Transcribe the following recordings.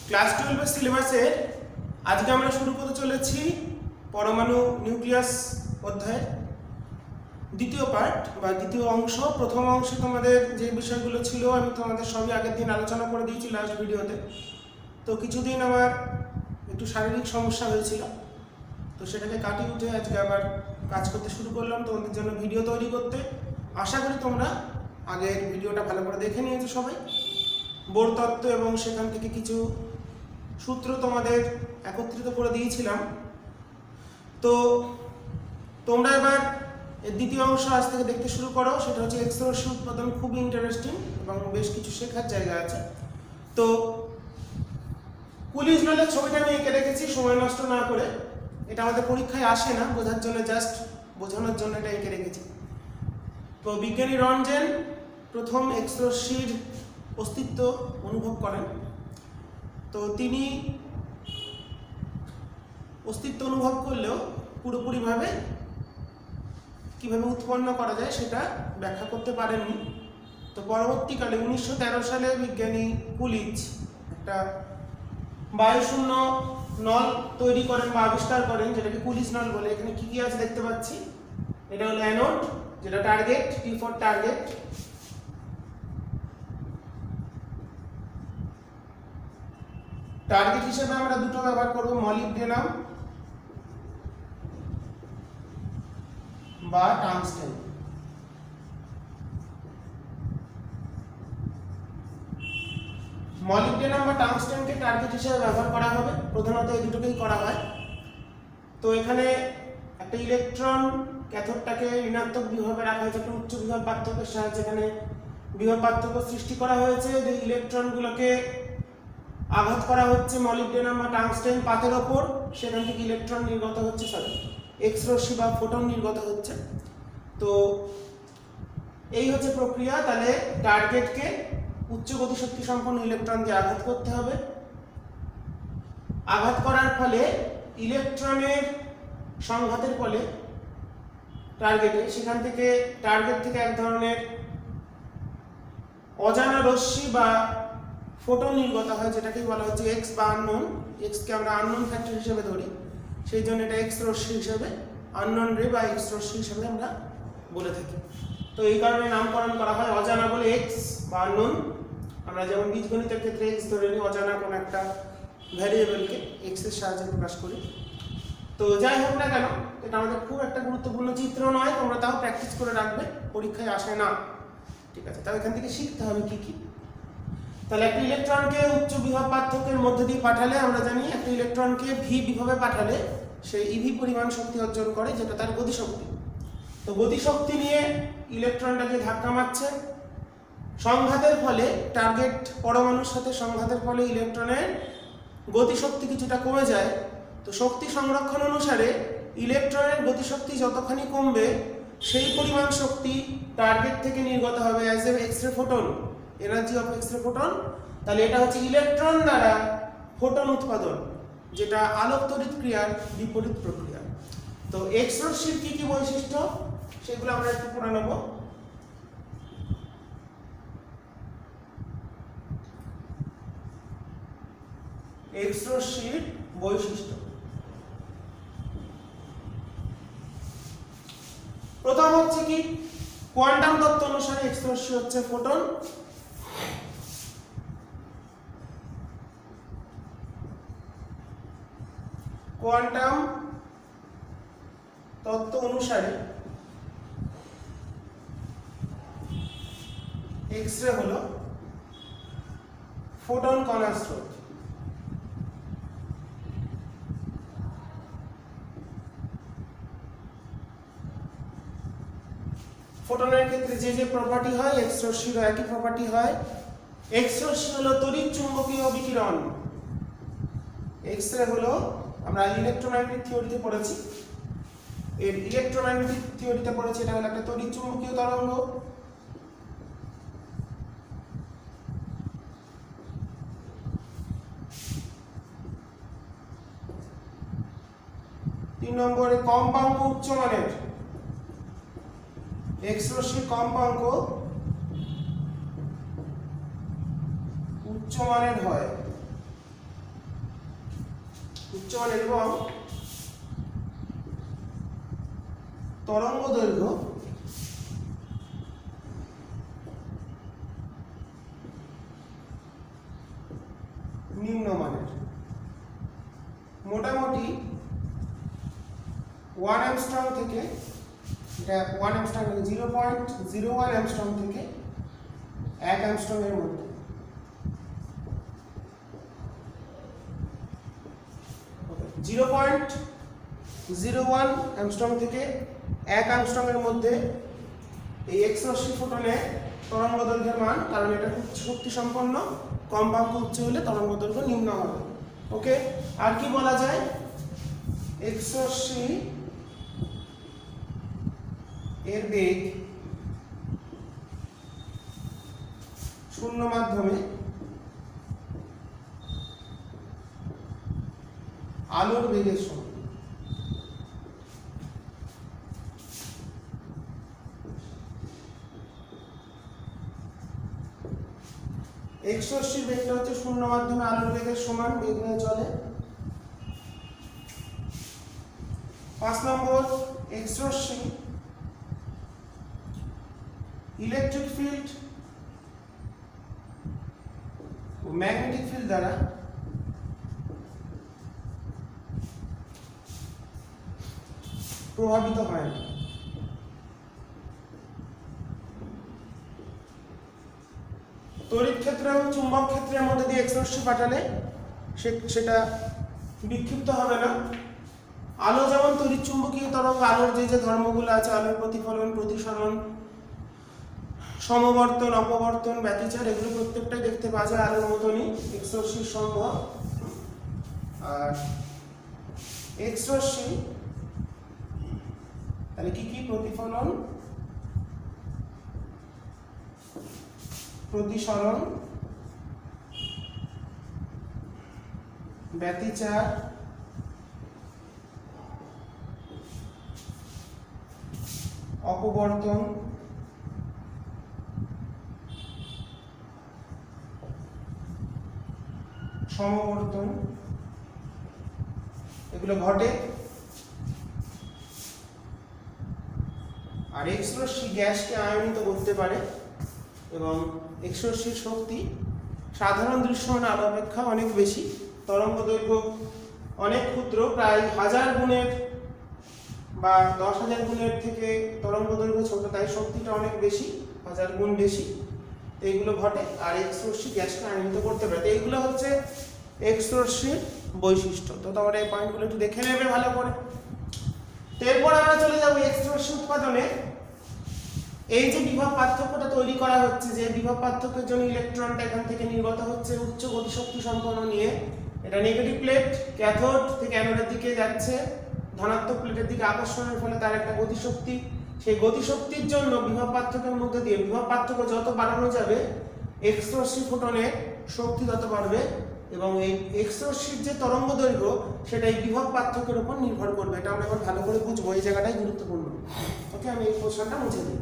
Class 12 এর সিলেবাসের আজকে আমরা শুরু করতে চলেছি পরমাণু নিউক্লিয়াস অধ্যায়ের দ্বিতীয় পার্ট বা দ্বিতীয় অংশ। প্রথম অংশে তোমাদের যে বিষয়গুলো ছিল আমি তোমাদের সবই আগের দিন আলোচনা করে দিয়েছি লাস্ট ভিডিওতে। তো কিছুদিন আমার একটু শারীরিক সমস্যা হয়েছিল, তো সেটাকে কাটিয়ে উঠে আজকে আবার কাজ করতে শুরু করলাম তোমাদের জন্য ভিডিও তৈরি করতে। আশা করি তোমরা আগের ভিডিওটা ভালো করে দেখে নিয়েছো সবাই। বোর তত্ত্ব এবং সেখান থেকে কিছু সূত্র তোমাদের একত্রিত করে দিয়েছিলাম। তো তোমরা এবার দ্বিতীয় অংশ আজ থেকে দেখতে শুরু করো, সেটা হচ্ছে এক্স রশ্মি উৎপাদন। খুবই ইন্টারেস্টিং এবং বেশ কিছু শেখার জায়গা আছে। তো কুলিজ লয়ের ছবিটা আমি এঁকে রেখেছি সময় নষ্ট না করে। এটা আমাদের পরীক্ষায় আসে না, বোঝার জন্য, জাস্ট বোঝানোর জন্য এটা এঁকে রেখেছি। তো বিজ্ঞানী রঞ্জেন প্রথম এক্স রশ্মির অস্তিত্ব অনুভব করেন। তো তিনি অস্তিত্ব অনুভব করলেও পুরোপুরিভাবে কিভাবে উৎপন্ন করা যায় সেটা ব্যাখ্যা করতে পারেননি। তো পরবর্তীকালে 1913 সালে বিজ্ঞানী কুলিজ একটা বায়ুশূন্য নল তৈরি করেন বা আবিষ্কার করেন, যেটাকে কুলিজ নল বলে। এখানে কি কি আছে দেখতে পাচ্ছি। এটা হলো অ্যানোড, যেটা target, T for target. Target হিসেবে আমরা দুটো ব্যবহার করব, মলিবডেনাম বা টাংস্টেন। মলিবডেনাম বা টাংস্টেনকে টার্গেট হিসেবে ব্যবহার করা হবে, প্রধানত এই দুটোকেই করা হয়। তো এখানে একটা ইলেকট্রন ক্যাথোডটাকে ঋণাত্মক বিভবে রাখা হয়েছে একটা উচ্চ বিভব পার্থক্যের সাহায্যে। এখানে বিভব পার্থক্য সৃষ্টি করা হয়েছে যে ইলেকট্রনগুলোকে আঘাত করা হচ্ছে মলিবডেনাম বা টাংস্টেন পাতের ওপর, সেখান থেকে ইলেকট্রন নির্গত হচ্ছে, এক্স রশ্মি বা ফোটন নির্গত হচ্ছে। তো এই হচ্ছে প্রক্রিয়া। তাহলে টার্গেটকে উচ্চ গতিশক্তি সম্পন্ন ইলেকট্রন দিয়ে আঘাত করতে হবে। আঘাত করার ফলে ইলেকট্রনের সংঘাতের ফলে টার্গেটে, সেখান থেকে টার্গেট থেকে এক ধরনের অজানা রশ্মি বা ফোটন নির্গত হয়, যেটাকে বলা হচ্ছে এক্স বা আননোন। এক্সকে আমরা আননোন ফ্যাক্টর হিসেবে ধরি, সেই জন্য এটা এক্স রশ্মি হিসেবে, আননোন রে বা এক্স রশ্মি হিসেবে আমরা বলে থাকি। তো এই কারণে নামকরণ করা হয় অজানা বলে এক্স বা আননোন। আমরা যেমন বীজগণিতের ক্ষেত্রে এক্স ধরে নিই, অজানা কোনো একটা ভ্যারিয়েবলকে এক্স এর সাহায্যে প্রকাশ করি। তো যাই হোক না কেন, এটা আমাদের খুব একটা গুরুত্বপূর্ণ চিত্র নয়, তোমরা তাও প্র্যাকটিস করে রাখবে, পরীক্ষায় আসে না, ঠিক আছে? তাও এখান থেকে শিখতে হবে কি কি। তাহলে একটা ইলেকট্রনকে উচ্চ বিভব পার্থক্যের মধ্যে দিয়ে পাঠালে, আমরা জানি একটা ইলেকট্রনকে ভি বিভবে পাঠালে সে ইভি পরিমাণ শক্তি অর্জন করে, যেটা তার গতিশক্তি। তো গতিশক্তি নিয়ে ইলেকট্রনটাকে ধাক্কা মারছে। সংঘাতের ফলে, টার্গেট পরমাণুর সাথে সংঘাতের ফলে ইলেকট্রনের গতিশক্তি কিছুটা কমে যায়। তো শক্তি সংরক্ষণ অনুসারে ইলেকট্রনের গতিশক্তি যতখানি কমবে সেই পরিমাণ শক্তি টার্গেট থেকে নির্গত হবে as a X-ray photon, energy of X-ray photon. তাহলে এটা হচ্ছে ইলেকট্রন দ্বারা ফোটন উৎপাদন, যেটা আলোক তড়িৎ ক্রিয়ার বিপরীত প্রক্রিয়া। তো এক্স রশ্মির কি কি বৈশিষ্ট্য সেগুলো আমরা একটু পড়ে নেব। এক্স রশ্মির বৈশিষ্ট্য, প্রথম হচ্ছে কি, কোয়ান্টাম তত্ত্ব অনুসারে এক্স রশ্মি হচ্ছে ফোটন। কোয়ান্টাম তত্ত্ব অনুসারে এক্স-রে হলো ফোটন কণার স্রোত। ফোটনের ক্ষেত্রে যে যে প্রপার্টি হয়, এক্স রশ্মিরও একই প্রপার্টি হয়। এক্স রশ্মি হলো তড়িৎ চুম্বকীয় বিকিরণ। এক্স-রে হলো, আমরা ইলেকট্রোম্যাগনেটিক থিওরিতে পড়েছি, এর ইলেকট্রোম্যাগনেটিক থিওরিতে পড়েছি, এটা হলো একটা তড়িৎ চুম্বকীয় তরঙ্গ। তিন নম্বরে কম্পাঙ্ক উচ্চমানের, এক্স রশ্মির কম্পাঙ্ক উচ্চমানের হয়, উচ্চমানের এবং তরঙ্গ দৈর্ঘ্য নিম্নমানের। মোটামুটি 1 অ্যাংস্ট্রম থেকে, এটা 1 অ্যাংস্ট্রম থেকে 0.01 অ্যাংস্ট্রম থেকে 1 অ্যাংস্ট্রম এর মধ্যে। ওকে, 0.01 অ্যাংস্ট্রম থেকে 1 অ্যাংস্ট্রম এর মধ্যে এই এক্স রশ্মি ফোটনের তরঙ্গ দৈর্ঘ্যের মান, কারণ এটা খুব শক্তি সম্পন্ন, কম্পাঙ্ক উচ্চ হলে তরঙ্গ দৈর্ঘ্য নিম্ন হবে। ওকে, আর কি বলা যায়, এক্স রশ্মি এর বেগ শূন্য মাধ্যমে আলোর বেগের সমান। এক্স রশ্মির বেগটা হচ্ছে শূন্য মাধ্যমে আলোর বেগের সমান, বেগ নিয়ে চলে। 5 নম্বর, এক্স রশ্মি ইলেকট্রিক ফিল্ড ও ম্যাগনেটিক ফিল্ড দ্বারা প্রভাবিত হয় না। তড়িৎ ক্ষেত্র এবং চুম্বক ক্ষেত্রের মধ্যে দিয়ে এক্স রশ্মি পাঠালে সেটা বিক্ষিপ্ত হবে না। আলো যেমন তড়িৎ চুম্বকীয় তরঙ্গ, আলোর যে যে ধর্মগুলো আছে, আলোর প্রতিফলন, প্রতিসরণ, সমবর্তন, অপবর্তন, ব্যতিচার, এগুলো প্রত্যেকটাই দেখতে পাওয়া যায় আলোর মতনই এক্স রশ্মির সম্ভব। আর এক্স রশ্মি তাহলে কি কি, প্রতিফলন, প্রতিসরণ, ব্যতিচার, অপবর্তন, সমবর্তন, এগুলো ঘটে। আর এক্স রশ্মি গ্যাসকে আয়নিত করতে পারে এবং এক্স রশ্মির শক্তি সাধারণ দৃশ্যমান আলো অপেক্ষা অনেক বেশি। তরঙ্গ দৈর্ঘ্য অনেক ক্ষুদ্র, প্রায় 1000 গুণের বা 10,000 গুণের থেকে তরঙ্গ দৈর্ঘ্য ছোট, তাই শক্তিটা অনেক বেশি, 1000 গুণ বেশি। এইগুলো ঘটে আর এক্স রশ্মি গ্যাসকে আয়নিত করতে পারে। তো এইগুলো হচ্ছে এক্স রশ্মির বৈশিষ্ট্য। তো তোমরা এই পয়েন্টগুলো একটু দেখে নেবে ভালো করে। তো এরপর আমরা চলে যাবো এক্স রশ্মি উৎপাদনে। এই যে বিভব পার্থক্যটা তৈরি করা হচ্ছে, যে বিভব পার্থক্যের জন্য ইলেকট্রনটা এখান থেকে নির্গত হচ্ছে উচ্চ গতিশক্তি সম্পন্ন নিয়ে, এটা নেগেটিভ প্লেট ক্যাথোড থেকে অ্যানোডের দিকে যাচ্ছে, ধনাত্মক প্লেটের দিকে আকর্ষণের ফলে তার একটা গতিশক্তি। সেই গতিশক্তির জন্য বিভব পার্থক্যের মধ্যে দিয়ে বিভব পার্থক্য যত বাড়ানো যাবে এক্স রশ্মি ফোটনের শক্তি তত বাড়বে, এবং এই এক্স রশ্মির যে তরঙ্গ দৈর্ঘ্য সেটা এই বিভব পার্থক্যের উপর নির্ভর করবে। এটা আমরা এবার ভালো করে বুঝবো, এই জায়গাটাই গুরুত্বপূর্ণ। ওকে, আমি এই প্রশ্নটা মুছে দিই।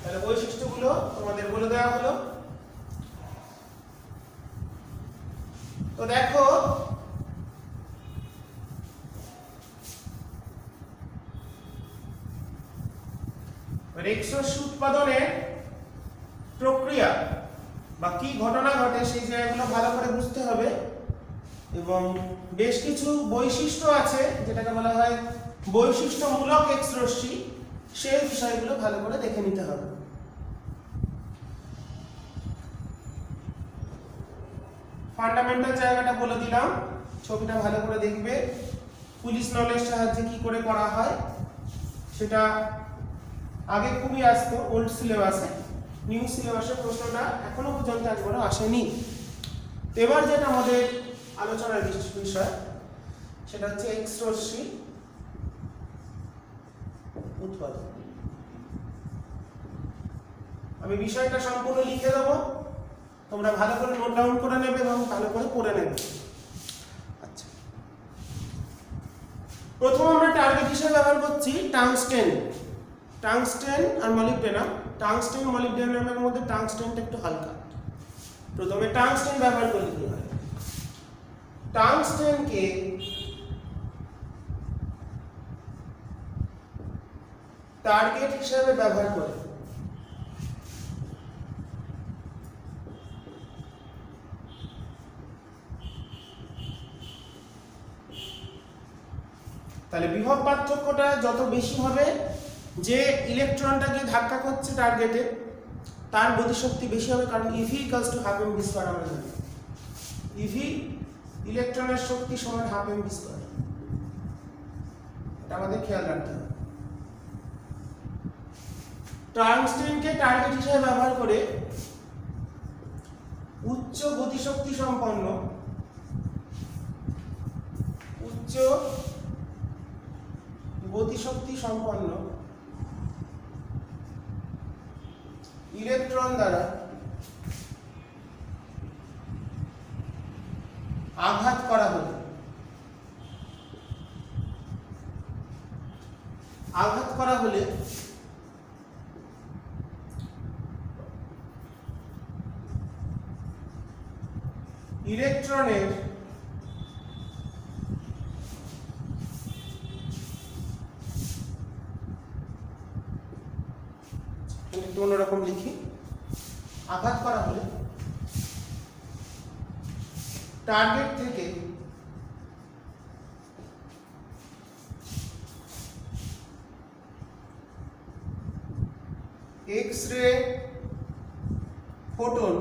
তাহলে বৈশিষ্ট্যগুলো তোমাদের বলে দেওয়া হলো। তো দেখো, এক্স রশ্মি উৎপাদনের প্রক্রিয়া বা কি ঘটনা ঘটে সেই জায়গাগুলো ভালো করে বুঝতে হবে, এবং বেশ কিছু বৈশিষ্ট্য আছে যেটাকে বলা হয় বৈশিষ্ট্যমূলক এক্স রশ্মি, সেই বিষয়গুলো ভালো করে দেখে নিতে হবে। ফান্ডামেন্টাল জায়গাটা বলে দিলাম, ছবিটা ভালো করে দেখবে। পুলিশ নলেজ সাহায্যে কি করে করা হয় সেটা আগে খুবই আসতো ওল্ড সিলেবাসে, নিউ সিলেবাসের প্রশ্নটা এখনো পর্যন্ত একবারও আসেনি। এবার যেটা আমাদের আলোচনার বিষয় সেটা হচ্ছে এক্স রশ্মি উৎপাদন। আমি বিষয়টা সম্পূর্ণ লিখে দেবো, তোমরা ভালো করে নোট ডাউন করে নেবে এবং ভালো করে পড়ে নেবে। আচ্ছা, প্রথম আমরা টার্গেট হিসেবে ব্যবহার করছি টাংস্টেন। টাংস্টেন আর মলিবডেনাম। টাংস্টেন মলিবডেনামের মধ্যে টাংস্টেনটা একটু হালকা, প্রথমে টাংস্টেন ব্যবহার করলে কি হয়, টাংস্টেনকে টার্গেট হিসেবে ব্যবহার করে তাহলে বিভব পার্থক্যটা যত বেশি হবে, যে ইলেকট্রনটাকে ধাক্কা করছে টার্গেটে তার গতিশক্তি বেশি হবে, কারণ EV equals to half m v square আমরা জানি। ইভি ইলেকট্রনের শক্তি সমান হাফ এম ভি স্কয়ার, এটা আমাদের খেয়াল রাখতে হবে। টাংস্টেনকে টার্গেট হিসেবে ব্যবহার করে উচ্চ গতিশক্তি সম্পন্ন ইলেকট্রন দ্বারা আঘাত করা হলে ইলেকট্রনের অন্যরকম লিখি, আঘাত করা হলে টার্গেট থেকে এক্স রে ফোটন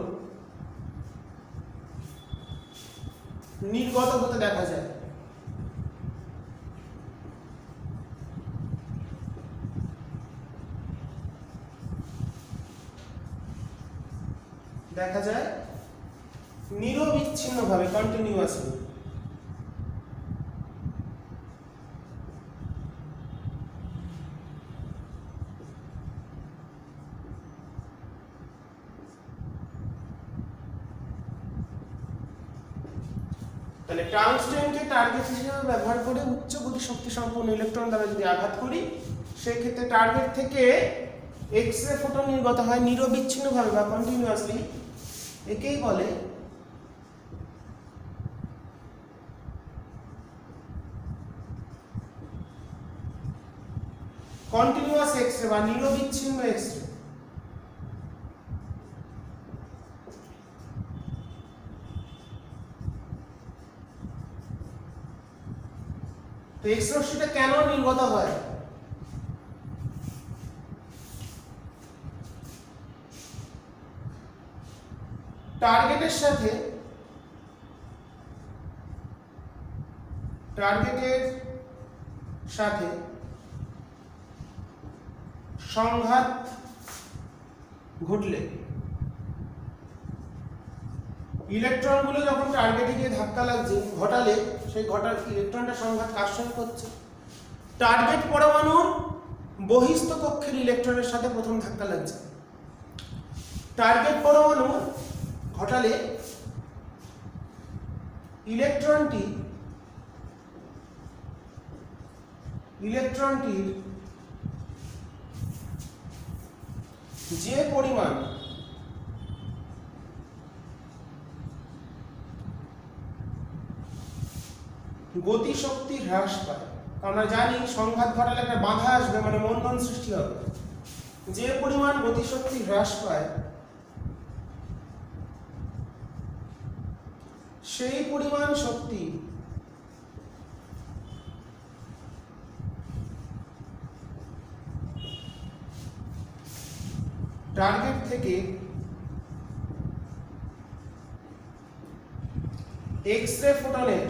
নির্গত হতে দেখা যায়। নিরবিচ্ছিন্নভাবে, কন্টিনিউয়াসলি। তাহলে টাংস্টেনকে টার্গেট হিসেবে ব্যবহার করে উচ্চ গতি শক্তি সম্পন্ন ইলেকট্রন দ্বারা যদি আঘাত করি, সেই ক্ষেত্রে টার্গেট থেকে এক্স রে ফোটন নির্গত হয় নিরবিচ্ছিন্নভাবে বা কন্টিনিউয়াসলি। একেই বলে কন্টিনিউয়াস এক্স রে বা নিরবিচ্ছিন্ন এক্স রে। তো এক্স রশ্মিটা কেন নির্গত হয়? টার্গেটের সাথে সংঘাত ঘটলে, ইলেকট্রনগুলো যখন টার্গেটে গিয়ে ধাক্কা ঘটালে সেই ইলেকট্রনটা সংঘাত কার সঙ্গে করছে? টার্গেট পরমাণুর বহিস্থ কক্ষের ইলেকট্রনের সাথে প্রথম ধাক্কা লাগছে। টার্গেট পরমাণু ঘটালে ইলেকট্রনটির যে পরিমাণ গতিশক্তি হ্রাস পায়, আমরা জানি সংঘাত ঘটালে একটা বাধা আসবে, মানে মন্দন সৃষ্টি হবে। যে পরিমাণ গতিশক্তি হ্রাস পায় সেই পরিমাণ শক্তি টার্গেট থেকে এক্স রে ফোটনের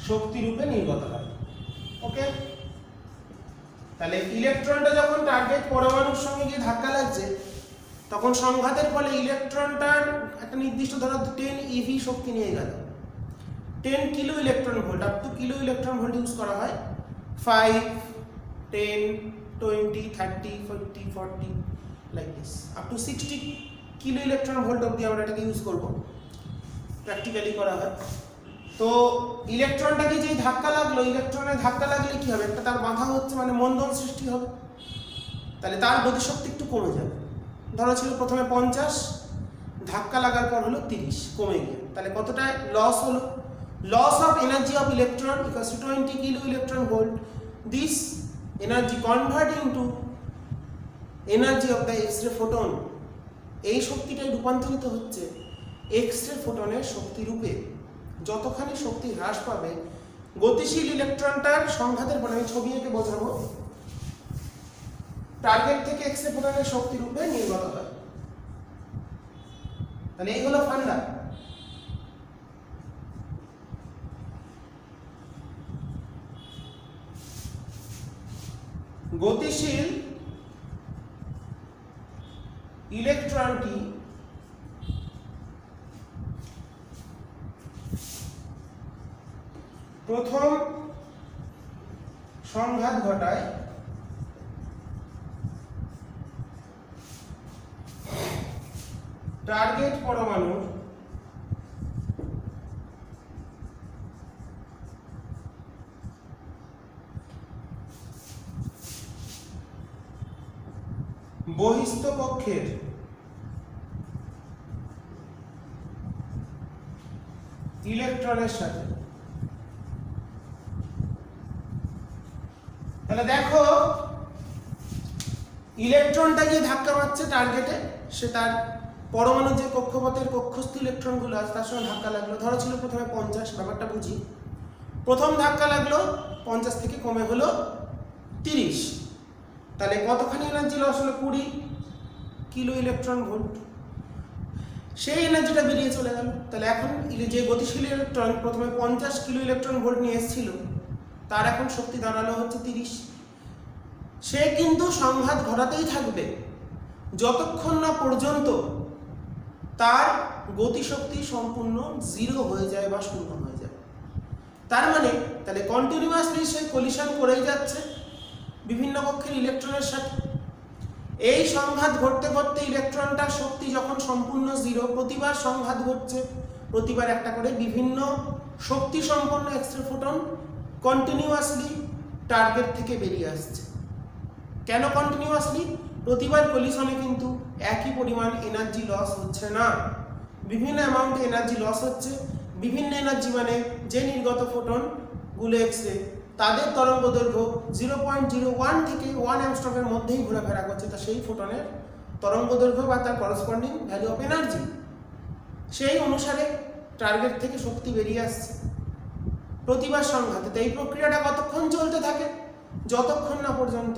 শক্তি রূপে নির্গত হয়। ওকে, তাহলে ইলেকট্রনটা যখন টার্গেট পরমাণুর সঙ্গে গিয়ে ধাক্কা লাগছে, তখন সংঘাতের ফলে ইলেকট্রনটার একটা নির্দিষ্ট ধরো 10 ইভি শক্তি নিয়ে গেল। 10 kilo electron volt, up to kilo electron volt use করা হয়। 5, 10, 20, 30, 40, 40 like this, up to 60 kilo electron volt অবধি আমরা এটাকে ইউজ করব, প্র্যাকটিক্যালি করা হয়। তো ইলেকট্রনটাকে যে ধাক্কা লাগলো, ইলেকট্রনের ধাক্কা লাগলে কি হবে, একটা তার বাধা হচ্ছে মানে মন্দন সৃষ্টি হবে, তাহলে তার গতিশক্তি একটু কমে যাবে। ধরো ছিল প্রথমে 50, ধাক্কা লাগার পর হলো 30, কমে গিয়ে তাহলে কতটা লস হলো, loss of energy of electron equals to 20 kilo electron volt. This energy converting to energy of the X-ray photon, এই শক্তিটাই রূপান্তরিত হচ্ছে এক্স-রে ফোটনের শক্তি রূপে। যতখানি শক্তি হ্রাস পাবে গতিশীল ইলেকট্রনটার সংঘাতের ফলে, আমি ছবি এঁকে বোঝাবো, টার্গেট থেকে এক্স-রে ফোটনের শক্তি রূপে নির্গত হয়। তাহলে এই হলো ফান্ডা। গতিশীল ইলেকট্রনটি প্রথম সংঘাত ঘটায় টার্গেট পরমাণুর বহিস্থ কক্ষের ইলেকট্রনের সাথে। তাহলে দেখো ইলেকট্রনটা গিয়ে ধাক্কা মারছে টার্গেটে, সে তার পরমাণুর যে কক্ষপথের কক্ষস্থ ইলেকট্রনগুলো আছে তার সঙ্গে ধাক্কা লাগলো। ধরো ছিল প্রথমে 50, ব্যাপারটা বুঝি, প্রথম ধাক্কা লাগলো 50 থেকে কমে হলো 30, তাহলে কতখানি এনার্জি লস হলো, 20 কিলো ইলেকট্রন ভোল্ট। সেই এনার্জিটা বেরিয়ে চলে গেল। তাহলে এখন যে গতিশীল ইলেকট্রন প্রথমে 50 কিলো ইলেকট্রন ভোল্ট নিয়ে এসেছিল, তার এখন শক্তি দাঁড়ালো হচ্ছে 30। সে কিন্তু সংঘাত ঘটাতেই থাকবে যতক্ষণ না পর্যন্ত তার গতিশক্তি সম্পূর্ণ 0 হয়ে যায় বা শূন্য হয়ে যায়। তার মানে তাহলে কন্টিনিউয়াসলি সে কলিশন করেই যাচ্ছে বিভিন্ন কক্ষের ইলেকট্রনের সাথে। এই সংঘাত ঘটতে ঘটতে ইলেকট্রনটার শক্তি যখন সম্পূর্ণ 0, প্রতিবার সংঘাত ঘটছে, প্রতিবার একটা করে বিভিন্ন শক্তি সম্পন্ন এক্স-রে ফোটন কন্টিনিউয়াসলি টার্গেট থেকে বেরিয়ে আসছে। কেন কন্টিনিউয়াসলি? প্রতিবার কলিশনে কিন্তু একই পরিমাণ এনার্জি লস হচ্ছে না, বিভিন্ন অ্যামাউন্টে এনার্জি লস হচ্ছে। বিভিন্ন এনার্জি মানে যে নির্গত ফোটন গুলো এক্স-রে, তাদের তরঙ্গ দৈর্ঘ্য 0.01 থেকে 1 অ্যাংস্ট্রমের মধ্যেই ঘোরাফেরা করছে, তা সেই ফোটনের তরঙ্গ দৈর্ঘ্য বা তার করসপন্ডিং ভ্যালু অফ এনার্জি, সেই অনুসারে টার্গেট থেকে শক্তি বেরিয়ে আসছে প্রতিবার সংঘাতে। তো এই প্রক্রিয়াটা কতক্ষণ চলতে থাকে? যতক্ষণ না পর্যন্ত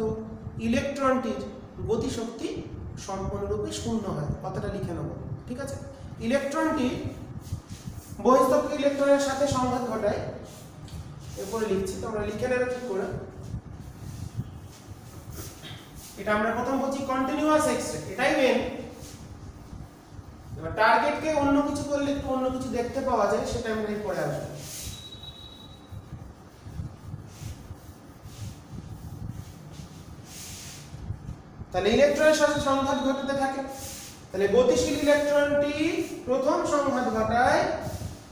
ইলেকট্রনটির গতিশক্তি সম্পূর্ণরূপে শূন্য হয়। কথাটা লিখে নেব, ঠিক আছে? ইলেকট্রনটি বহিস্থ ইলেকট্রনের সাথে সংঘাত ঘটায়, এরপরে লিখছি, তোমরা লিখে নেবে ঠিক করে। এটা আমরা প্রথম বলছি কন্টিনিউয়াস এক্স-রে, এটাই মেন। এবার টার্গেটকে অন্য কিছু করলে একটু অন্য কিছু দেখতে পাওয়া যায়, সেটা আমরা পরে আসবো। তাহলে ইলেকট্রনের সাথে সংঘাত ঘটতে থাকে। তাহলে গতিশীল ইলেকট্রনটি প্রথম সংঘাত ঘটায়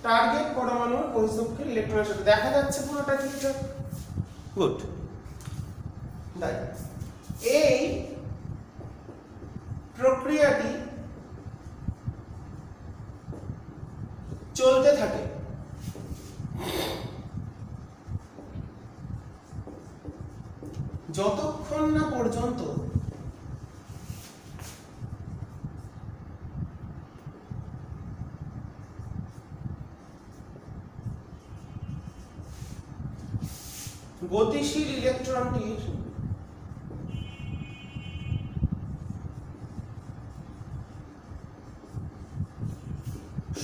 টার্গেট পরমাণুর বহিঃস্থ ইলেকট্রনের সাথে। দেখা যাচ্ছে পুরোটা ঠিকঠাক? গুড। তাই এই প্রক্রিয়াটি চলতে থাকে যতক্ষণ না পর্যন্ত গতিশীল ইলেকট্রনটির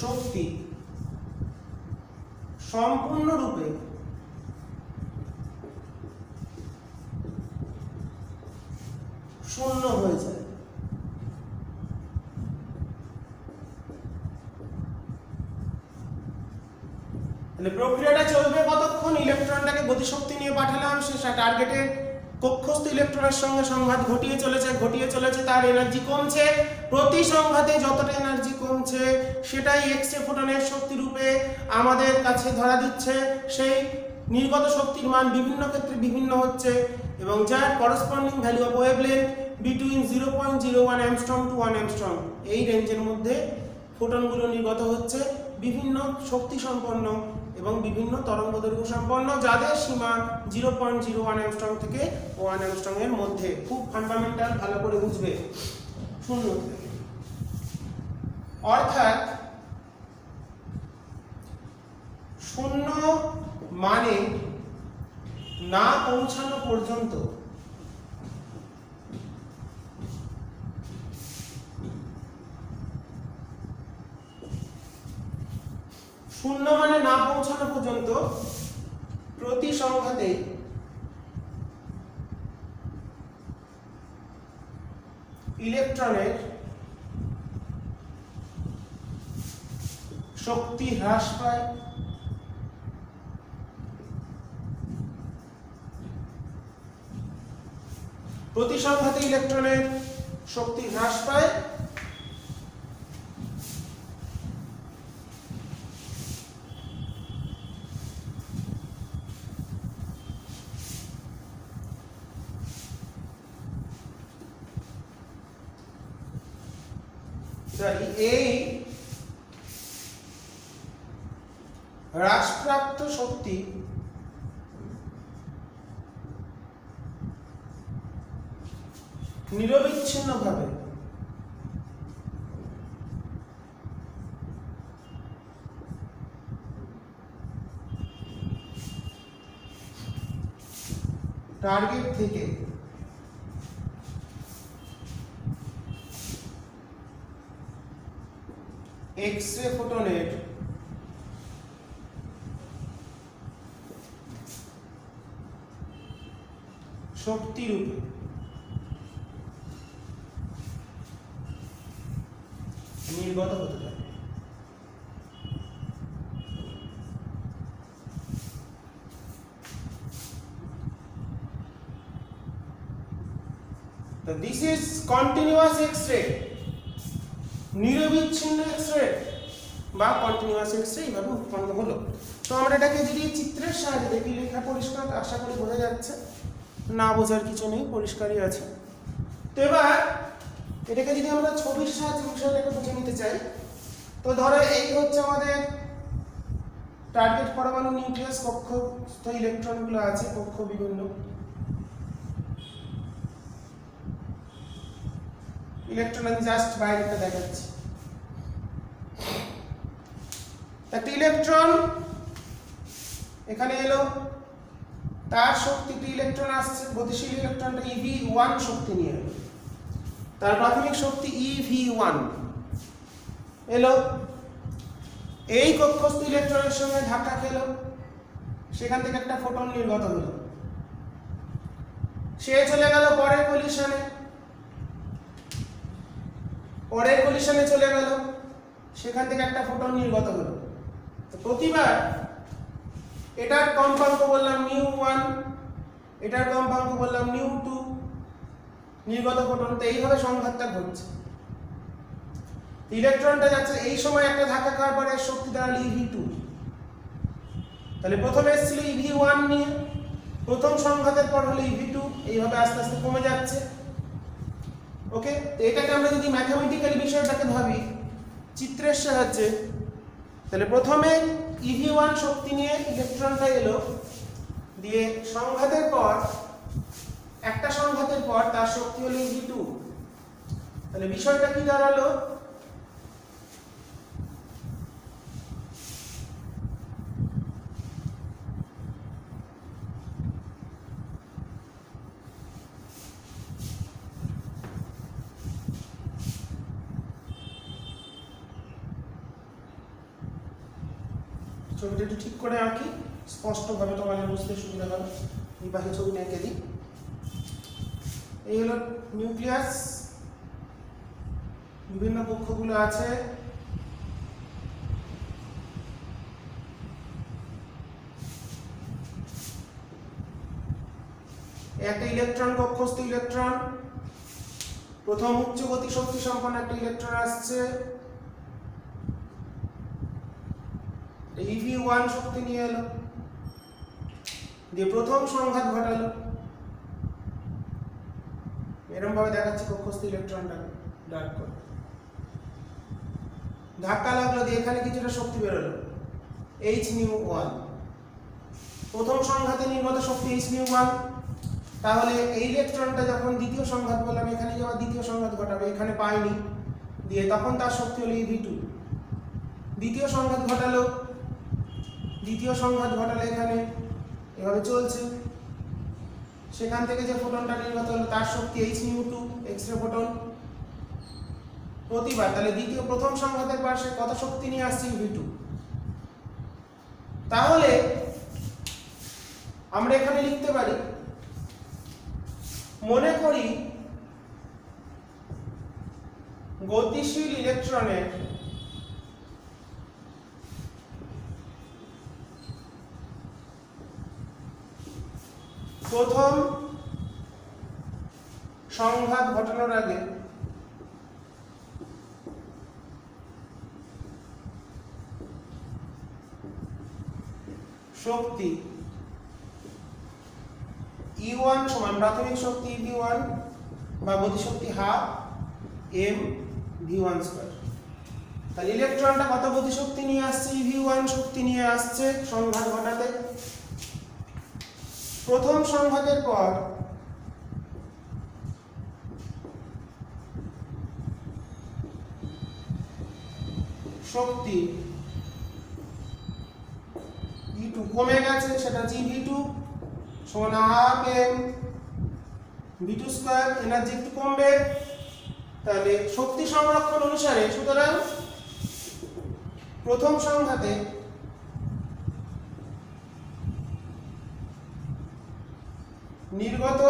শক্তি সম্পূর্ণরূপে শূন্য হয়ে যায়। তাহলে প্রক্রিয়াটা চলবে কতক্ষণ? ইলেকট্রনটাকে গতিশক্তি নিয়ে পাঠালাম, সে টার্গেটের কক্ষস্থ ইলেকট্রনের সঙ্গে সংঘাত ঘটিয়ে চলেছে, তার এনার্জি কমছে। প্রতি সংঘাতে যতটা এনার্জি কমছে সেটাই এক্স রে ফোটনের শক্তি রূপে আমাদের কাছে ধরা দিচ্ছে। সেই নির্গত শক্তির মান বিভিন্ন ক্ষেত্রে বিভিন্ন হচ্ছে এবং যার corresponding value of wavelength between 0.01 angstrom to 1 angstrom, এই রেঞ্জের মধ্যে ফোটনগুলো নির্গত হচ্ছে, বিভিন্ন শক্তি সম্পন্ন এবং বিভিন্ন তরঙ্গদৈর্ঘ্য সম্পন্ন, যাদের সীমা 0.01 অ্যাংস্ট্রম থেকে 1 অ্যাংস্ট্রম এর মধ্যে। খুব ফান্ডামেন্টাল, ভালো করে বুঝবে। শূন্য থেকে, অর্থাৎ শূন্য মানে না পৌঁছানো পর্যন্ত প্রতি সংঘাতে ইলেকট্রনের শক্তি হ্রাস পায়। প্রতি সংঘাতে ইলেকট্রনের শক্তি হ্রাস পায় এই হ্রাসপ্রাপ্ত শক্তি নিরবিচ্ছিন্নভাবে টার্গেট থেকে এক্স রে ফোটনের শক্তি রূপে নির্গত হতে পারে। So this is continuous X-ray, নিরবিচ্ছিন্ন এক্স-রে বা কন্টিনিউয়াস এক্স-রে এইভাবে উৎপন্ন হলো। তো আমরা এটাকে যদি চিত্রের সাহায্যে দেখি, লেখা পরিষ্কার আশা করি বোঝা যাচ্ছে, না বোঝার কিছু নেই, পরিষ্কারই আছে। তো এবার এটাকে যদি আমরা ছবির সাহায্যে বিষয়টাকে বুঝে নিতে চাই, তো ধরো এই হচ্ছে আমাদের টার্গেট পরমাণু নিউক্লিয়াস, কক্ষস্থ ইলেকট্রনগুলো আছে কক্ষ বিভিন্ন, ইলেকট্রন আমি জাস্ট বাইরেটা দেখাচ্ছি। একটা ইলেকট্রন এখানে এলো, তার শক্তিটি ইলেকট্রন আসছে, গতিশীল ইলেকট্রনটা ev1 শক্তি নিয়ে এলো, তার প্রাথমিক শক্তি ev1 এলো, এই কক্ষস্থ ইলেকট্রনের সঙ্গে ধাক্কা খেলো, সেখান থেকে একটা ফোটন নির্গত হলো, সে চলে গেল পরের কলিশনে চলে গেল, সেখান থেকে একটা ফোটন নির্গত হলো। তো প্রতিবার এটার কম্পাঙ্ক বললাম μ1, এটার কম্পাঙ্ক বললাম μ2, নির্গত ফোটন। তো এইভাবে সংঘাতটা ঘটছে, ইলেকট্রনটা যাচ্ছে, এই সময় একটা ধাক্কা খাওয়ার পরে শক্তি দাঁড়ালো ev2। তাহলে প্রথমে এসেছিল ev1 নিয়ে, প্রথম সংঘাতের পর হলো ev2, এইভাবে আস্তে আস্তে কমে যাচ্ছে। ওকে, তো এটাকে আমরা যদি ম্যাথমেটিক্যালি বিষয়টাকে ভাবি চিত্রের সাহায্যে, তাহলে প্রথমে ev1 শক্তি নিয়ে ইলেকট্রনটা এলো, দিয়ে একটা সংঘাতের পর তার শক্তি হলো ev2। তাহলে বিষয়টা কি দাঁড়ালো, ছবিটা একটু ঠিক করে আঁকি, স্পষ্টভাবে তোমাদের বুঝতে সুবিধা হবে। এই পাশে ছবিটা এঁকে দিই। এই হলো নিউক্লিয়াস, বিভিন্ন কক্ষগুলো আছে, একটা ইলেকট্রন কক্ষস্থ ইলেকট্রন, প্রথম উচ্চ গতি শক্তি সম্পন্ন একটা ইলেকট্রন আসছে, EV1 শক্তি নিয়ে এলো, দিয়ে প্রথম সংঘাত ঘটালো। এরকম ভাবে দেখাচ্ছি কক্ষস্থ ইলেকট্রনটা ডার্ক করে। ধাক্কা লাগলো, দিয়ে এখানে কিছুটা শক্তি বেরোলো, Hν1। প্রথম সংঘাতে নির্গত শক্তি Hν1। তাহলে এই ইলেকট্রনটা যখন দ্বিতীয় সংঘাত বললাম, এখানে যাওয়ার দ্বিতীয় সংঘাত ঘটাবে, এখানে পাইনি, দিয়ে তখন তার শক্তি হলো EV2। দ্বিতীয় সংঘাত ঘটালো, এখানে এভাবে চলছে, সেখান থেকে যে ফোটনটা নির্গত হলো তার শক্তি Hν2, এক্স-রে ফোটন প্রতিবার। তাহলে প্রথম সংঘাতের পর সে কত শক্তি নিয়ে আসছে? EV2। তাহলে আমরা এখানে লিখতে পারি, মনে করি গতিশীল ইলেকট্রনের প্রথম সংঘাত ঘটানোর আগে শক্তি E1 সমান প্রাথমিক শক্তি EV1 বা গতিশক্তি হাফ mv1²। তাহলে ইলেকট্রনটা কত গতিশক্তি নিয়ে আসছে? EV1 শক্তি নিয়ে আসছে সংঘাত ঘটাতে। প্রথম সংঘাতের পর শক্তি E2 কমে গেছে, সেটা GV2 সমান হাফ mv2²। এনার্জি একটু কমবে, তাহলে শক্তি সংরক্ষণ অনুসারে, সুতরাং প্রথম সংঘাতে নির্গত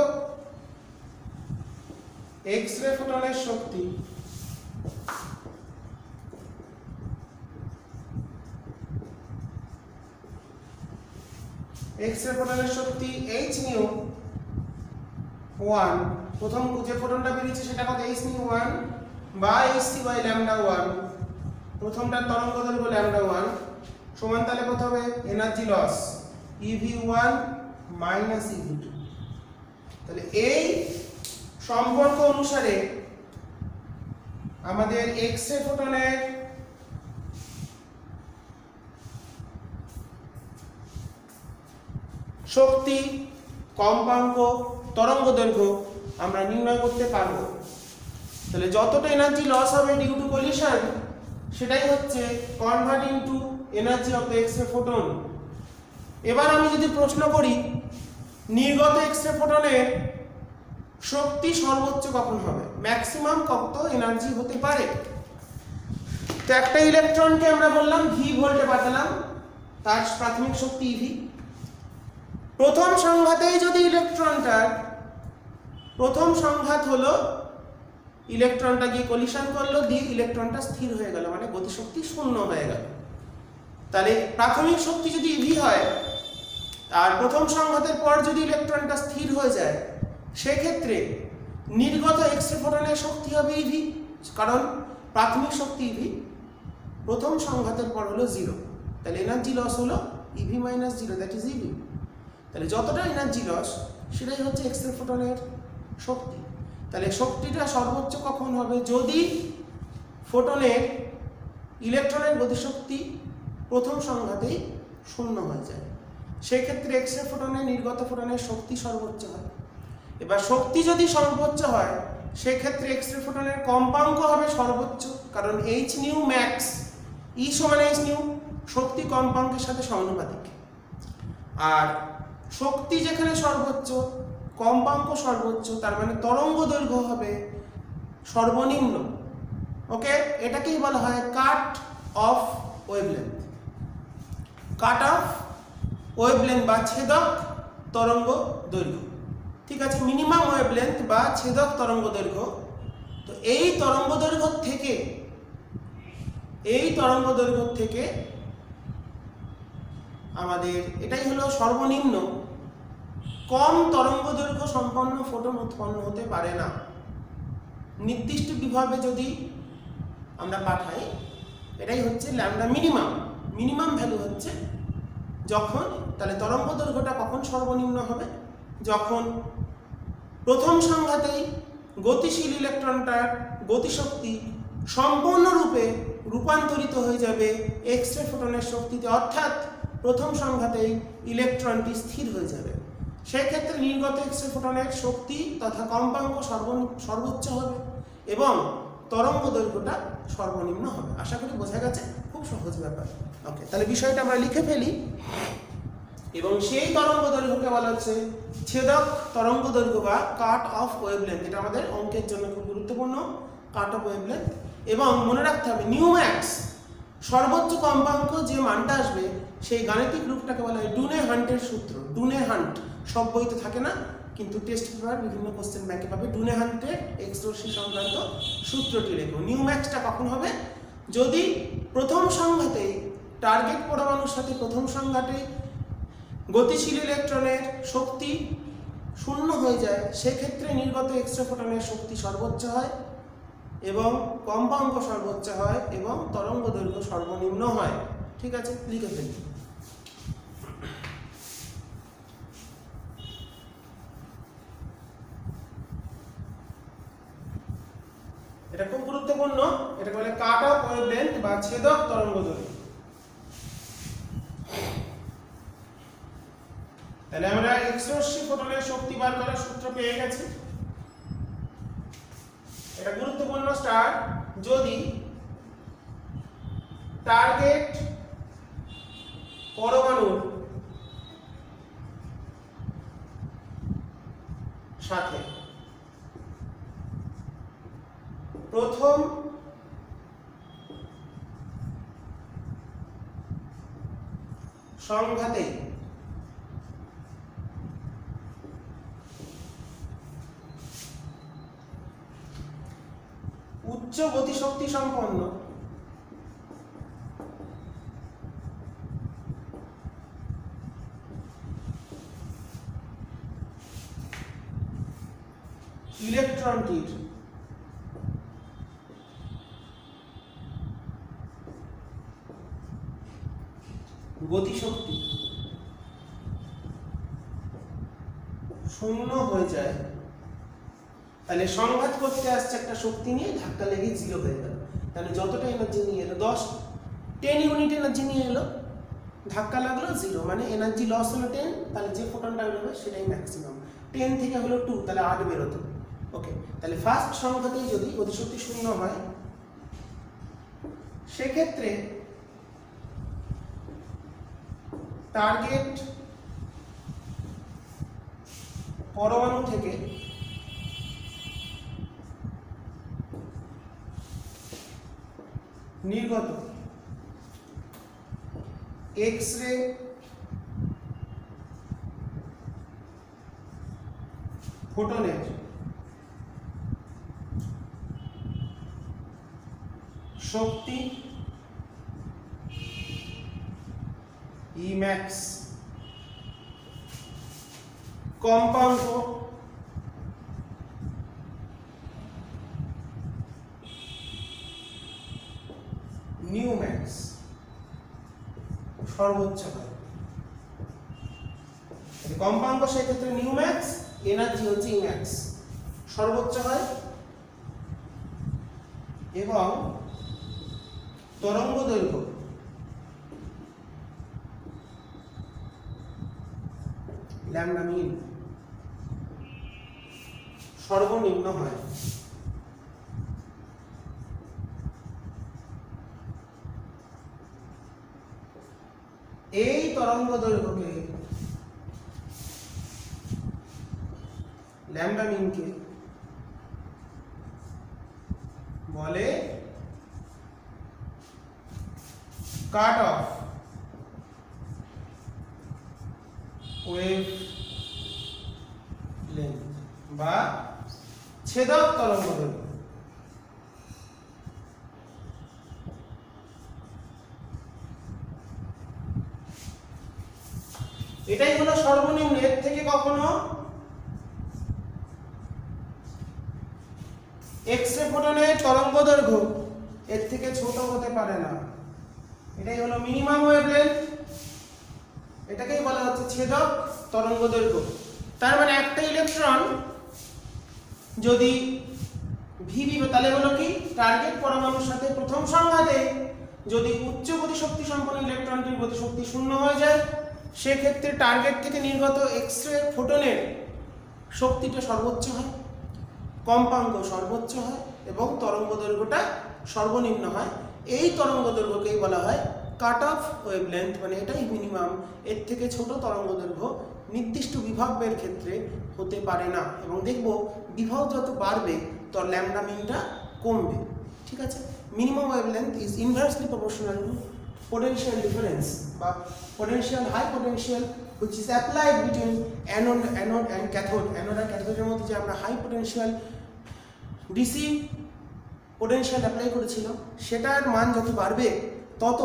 এক্স-রে ফোটনের শক্তি Hν1, প্রথম যে ফোটনটা বেরিয়েছে সেটা কত? Hν1 বা hc/λ1, প্রথমটার তরঙ্গ দৈর্ঘ্য λ1 সমান, তাহলে কত হবে? Energy loss EV1 - EV2। তাহলে এই সম্পর্ক অনুসারে আমাদের এক্স-রে ফোটনের শক্তি, কম্পাঙ্ক, তরঙ্গ দৈর্ঘ্য আমরা নির্ণয় করতে পারবো। তাহলে যতটা এনার্জি লস হবে ডিউ টু কলিশন, সেটাই হচ্ছে converting to energy of the X-ray photon. এবার আমি যদি প্রশ্ন করি, নির্গত এক্স-রে ফোটনের শক্তি সর্বোচ্চ কখন হবে, ম্যাক্সিমাম কত এনার্জি হতে পারে? তো একটা ইলেকট্রনকে আমরা বললাম v ভোল্টে পাঠালাম, তার প্রাথমিক শক্তি EV। প্রথম সংঘাতেই যদি ইলেকট্রনটার প্রথম সংঘাত হলো, ইলেকট্রনটা গিয়ে কলিশন করলো, দিয়ে ইলেকট্রনটা স্থির হয়ে গেল, মানে গতিশক্তি শূন্য হয়ে গেল। তাহলে প্রাথমিক শক্তি যদি EV হয়, আর প্রথম সংঘাতের পর যদি ইলেকট্রনটা স্থির হয়ে যায়, সেক্ষেত্রে নির্গত এক্স-রে ফোটনের শক্তি হবে EV, কারণ প্রাথমিক শক্তি EV, প্রথম সংঘাতের পর হলো 0। তাহলে এনার্জি লস হলো EV - 0, দ্যাট ইজ EV। তাহলে যতটা এনার্জি লস, সেটাই হচ্ছে এক্স-রে ফোটনের শক্তি। তাহলে শক্তিটা সর্বোচ্চ কখন হবে? যদি ফোটনের ইলেকট্রনের গতিশক্তি প্রথম সংঘাতেই শূন্য হয়ে যায়, সেক্ষেত্রে এক্স-রে ফোটনের নির্গত ফোটনের শক্তি সর্বোচ্চ হয়। এবার শক্তি যদি সর্বোচ্চ হয়, সেক্ষেত্রে এক্স-রে ফোটনের কম্পাঙ্ক হবে সর্বোচ্চ, কারণ hν_max E সমান hν, শক্তি কম্পাঙ্কের সাথে সমানুপাতিক। আর শক্তি যেখানে সর্বোচ্চ, কম্পাঙ্ক সর্বোচ্চ, তার মানে তরঙ্গ দৈর্ঘ্য হবে সর্বনিম্ন। ওকে, এটাকেই বলা হয় কাট অফ ওয়েভলেন্থ। কাট অফ ওয়েভলেন্থ বা ছেদক তরঙ্গ দৈর্ঘ্য, ঠিক আছে, মিনিমাম ওয়েভলেন্থ বা ছেদক তরঙ্গ দৈর্ঘ্য। তো এই তরঙ্গ দৈর্ঘ্য থেকে আমাদের এটাই হলো সর্বনিম্ন কম তরঙ্গ দৈর্ঘ্য সম্পন্ন ফোটন উৎপন্ন হতে পারে না। নির্দিষ্ট বিভবে যদি আমরা পাঠাই, এটাই হচ্ছে ল্যামডা মিনিমাম। মিনিমাম ভ্যালু হচ্ছে যখন, তাহলে তরঙ্গ দৈর্ঘ্যটা কখন সর্বনিম্ন হবে, যখন প্রথম সংঘাতেই গতিশীল ইলেকট্রনটার গতিশক্তি সম্পূর্ণরূপে রূপান্তরিত হয়ে যাবে এক্স রে ফোটনের শক্তিতে, অর্থাৎ প্রথম সংঘাতেই ইলেকট্রনটি স্থির হয়ে যাবে। সেক্ষেত্রে নির্গত এক্স রে ফোটনের শক্তি তথা কম্পাঙ্ক সর্বোচ্চ হবে এবং তরঙ্গ দৈর্ঘ্যটা সর্বনিম্ন হবে। আশা করি বোঝা গেছে, খুব সহজ ব্যাপার। ওকে, তাহলে বিষয়টা আমরা লিখে ফেলি। এবং সেই তরঙ্গ দৈর্ঘ্যকে বলা হচ্ছে ছেদক তরঙ্গ দৈর্ঘ্য বা কাট অফ ওয়েভলেন্থ। এটা আমাদের অঙ্কের জন্য খুব গুরুত্বপূর্ণ, কাট অফ ওয়েভলেন্থ। এবং মনে রাখতে হবে নিউ ম্যাক্স, সর্বোচ্চ কম্পাঙ্ক যে মানটা আসবে সেই গাণিতিক রূপটাকে বলা হয় ডুনে হান্টের সূত্র। ডুনে হান্ট সব বইতে থাকে না, কিন্তু টেস্ট পেপার বিভিন্ন কোশ্চেন ব্যাংকে পাবে। ডুনে হান্টের এক্স রশ্মি সংক্রান্ত সূত্রটি লেখো। নিউ ম্যাক্সটা কখন হবে, যদি প্রথম সংঘাতে টার্গেট পরমাণুর সাথে প্রথম সংঘাতে গতিশীল ইলেকট্রনের শক্তি শূন্য হয়ে যায়, সেক্ষেত্রে নির্গত এক্স রে ফোটনের শক্তি সর্বোচ্চ হয় এবং কম্পাঙ্ক সর্বোচ্চ হয় এবং তরঙ্গ দৈর্ঘ্য সর্বনিম্ন হয়। ঠিক আছে, লিখে ফেলি। এটা খুব গুরুত্বপূর্ণ, এটা বলে কাট অফ ওয়েভলেন্থ বা ছেদক তরঙ্গ দৈর্ঘ্য। তাহলে আমরা এক্স রশ্মি ফোটনের শক্তি বার করার সূত্র পেয়ে গেছি। এটা গুরুত্বপূর্ণ স্টার, যদি টার্গেট পরমাণুর সাথে প্রথম সংঘাতে উচ্চ গতিশক্তি সম্পন্ন ইলেকট্রনটির গতিশক্তি শূন্য হয়ে যায়, তাহলে সংঘাত করতে আসছে একটা শক্তি নিয়ে, ধাক্কা লেগে জিরো হয়ে গেল। তাহলে যতটা এনার্জি নিয়ে এলো 10 ইউনিট এনার্জি নিয়ে এলো, ধাক্কা লাগলো জিরো, মানে এনার্জি লস হলো 10, তাহলে যে ফোটনটা বেরোবে সেটাই ম্যাক্সিমাম। 10 থেকে হলো 2, তাহলে 8 বেরোতো। ওকে, তাহলে ফার্স্ট সংঘাতেই যদি গতিশক্তি শূন্য হয়, সেক্ষেত্রে টার্গেট পরমাণু থেকে নির্গত এক্স রে ফোটনের শক্তি ইম্যাক্স কম্পাঙ্ক নিউ ম্যাক্স সর্বোচ্চ হয়। কম্পাঙ্ক সেক্ষেত্রে নিউ ম্যাক্স, এনার্জি হচ্ছে ইম্যাক্স, সর্বোচ্চ হয় এবং তরঙ্গ দৈর্ঘ্য ল্যামডা মিন সর্বনিম্ন হয়। এই তরঙ্গ দৈর্ঘ্যকে ল্যামডা মিনকে বলে কাট অফ ওয়েভ লেন্থ বা ছেদক তরঙ্গ দৈর্ঘ্য। এটাই হলো সর্বনিম্ন, এর থেকে কখনো এক্স রে ফোটনের তরঙ্গ দৈর্ঘ্য এর থেকে ছোট হতে পারে না। এটাই হলো মিনিমাম ওয়েভলেন্থ, এটাকেই বলা হচ্ছে ছেদক তরঙ্গ দৈর্ঘ্য। তার মানে একটা ইলেকট্রন যদি ভিভি, তাহলে হলো কি টার্গেট পরমাণুর সাথে প্রথম সংঘাতে যদি উচ্চ গতিশক্তি সম্পন্ন ইলেকট্রনটির গতিশক্তি শূন্য হয়ে যায়, সেক্ষেত্রে টার্গেট থেকে নির্গত এক্স রে ফোটনের শক্তিটা সর্বোচ্চ হয়, কম্পাঙ্ক সর্বোচ্চ হয় এবং তরঙ্গ দৈর্ঘ্যটা সর্বনিম্ন হয়। এই তরঙ্গ দৈর্ঘ্যকেই বলা হয় কাট অফ ওয়েভলেন্থ, মানে এটাই মিনিমাম। এর থেকে ছোট তরঙ্গ দৈর্ঘ্য নির্দিষ্ট বিভবের ক্ষেত্রে হতে পারে না। এবং দেখব বিভব যত বাড়বে তত ল্যামডা মিনটা কমবে। ঠিক আছে, minimum wavelength is inversely proportional two potential difference বা potential high potential which is applied between anode and cathode. Anode আর ক্যাথোডের মধ্যে যে আমরা high potential DC potential apply করেছিল, সেটার মান যত বাড়বে তত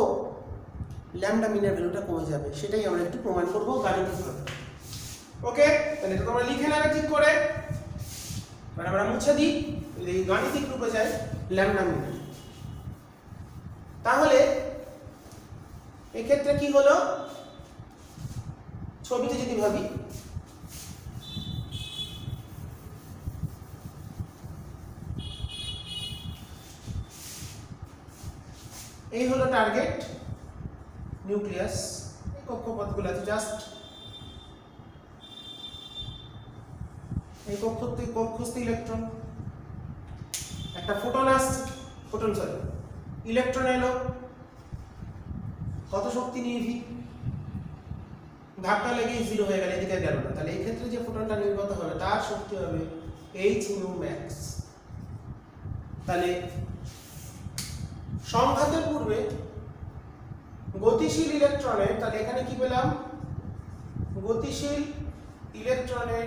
ল্যামডা মিনের ভ্যালুটা কমে যাবে। সেটাই আমরা একটু প্রমাণ করব গাণিতিকভাবে। ওকে, তাহলে এটা তোমরা লিখে নেবে ঠিক করে, মানে আমরা মুছে দিই, এই গাণিতিক রূপে যায় ল্যামডা মিন। তাহলে এক্ষেত্রে কি হলো, ছবিতে যদি ভাবি, এই হলো টার্গেট নিউক্লিয়াস, এই কক্ষপথগুলো আছে জাস্ট এই কক্ষস্থ ইলেকট্রন, একটা ফোটন আসছে, ইলেকট্রন এলো, কত শক্তি নিয়ে ভি, ধাক্কা লেগে 0 হয়ে গেল, এদিকে গেল না, তাহলে এই ক্ষেত্রে যে ফোটনটা নির্গত হবে তার শক্তি হবে h nu max। তাহলে সংঘাতের পূর্বে গতিশীল ইলেকট্রনের, তাহলে এখানে কি পেলাম, গতিশীল ইলেকট্রনের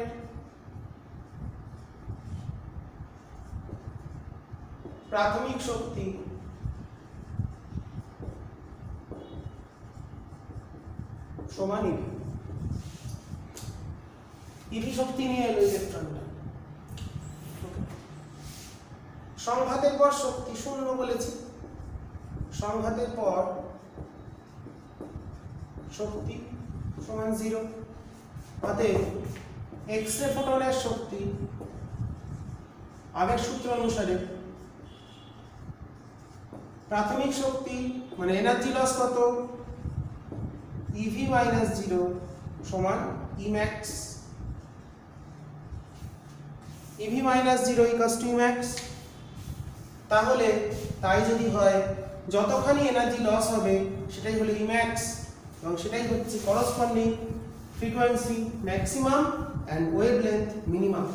প্রাথমিক শক্তি সমান ইভি শক্তি নিয়ে এলো ইলেকট্রনটা। সংঘাতের পর শক্তি শূন্য বলেছি, সংঘাতের পর শক্তি সমান 0। অতএব এক্স রে ফোটনের শক্তি আগের সূত্র অনুসারে প্রাথমিক শক্তি মানে এনার্জি লস কত, ইভি মাইনাস 0 সমান E max, eV minus 0 equals to E max. তাহলে তাই যদি হয়, যতখানি এনার্জি লস হবে সেটাই হলো ই ম্যাক্স, এবং সেটাই হচ্ছে corresponding frequency maximum and wavelength minimum.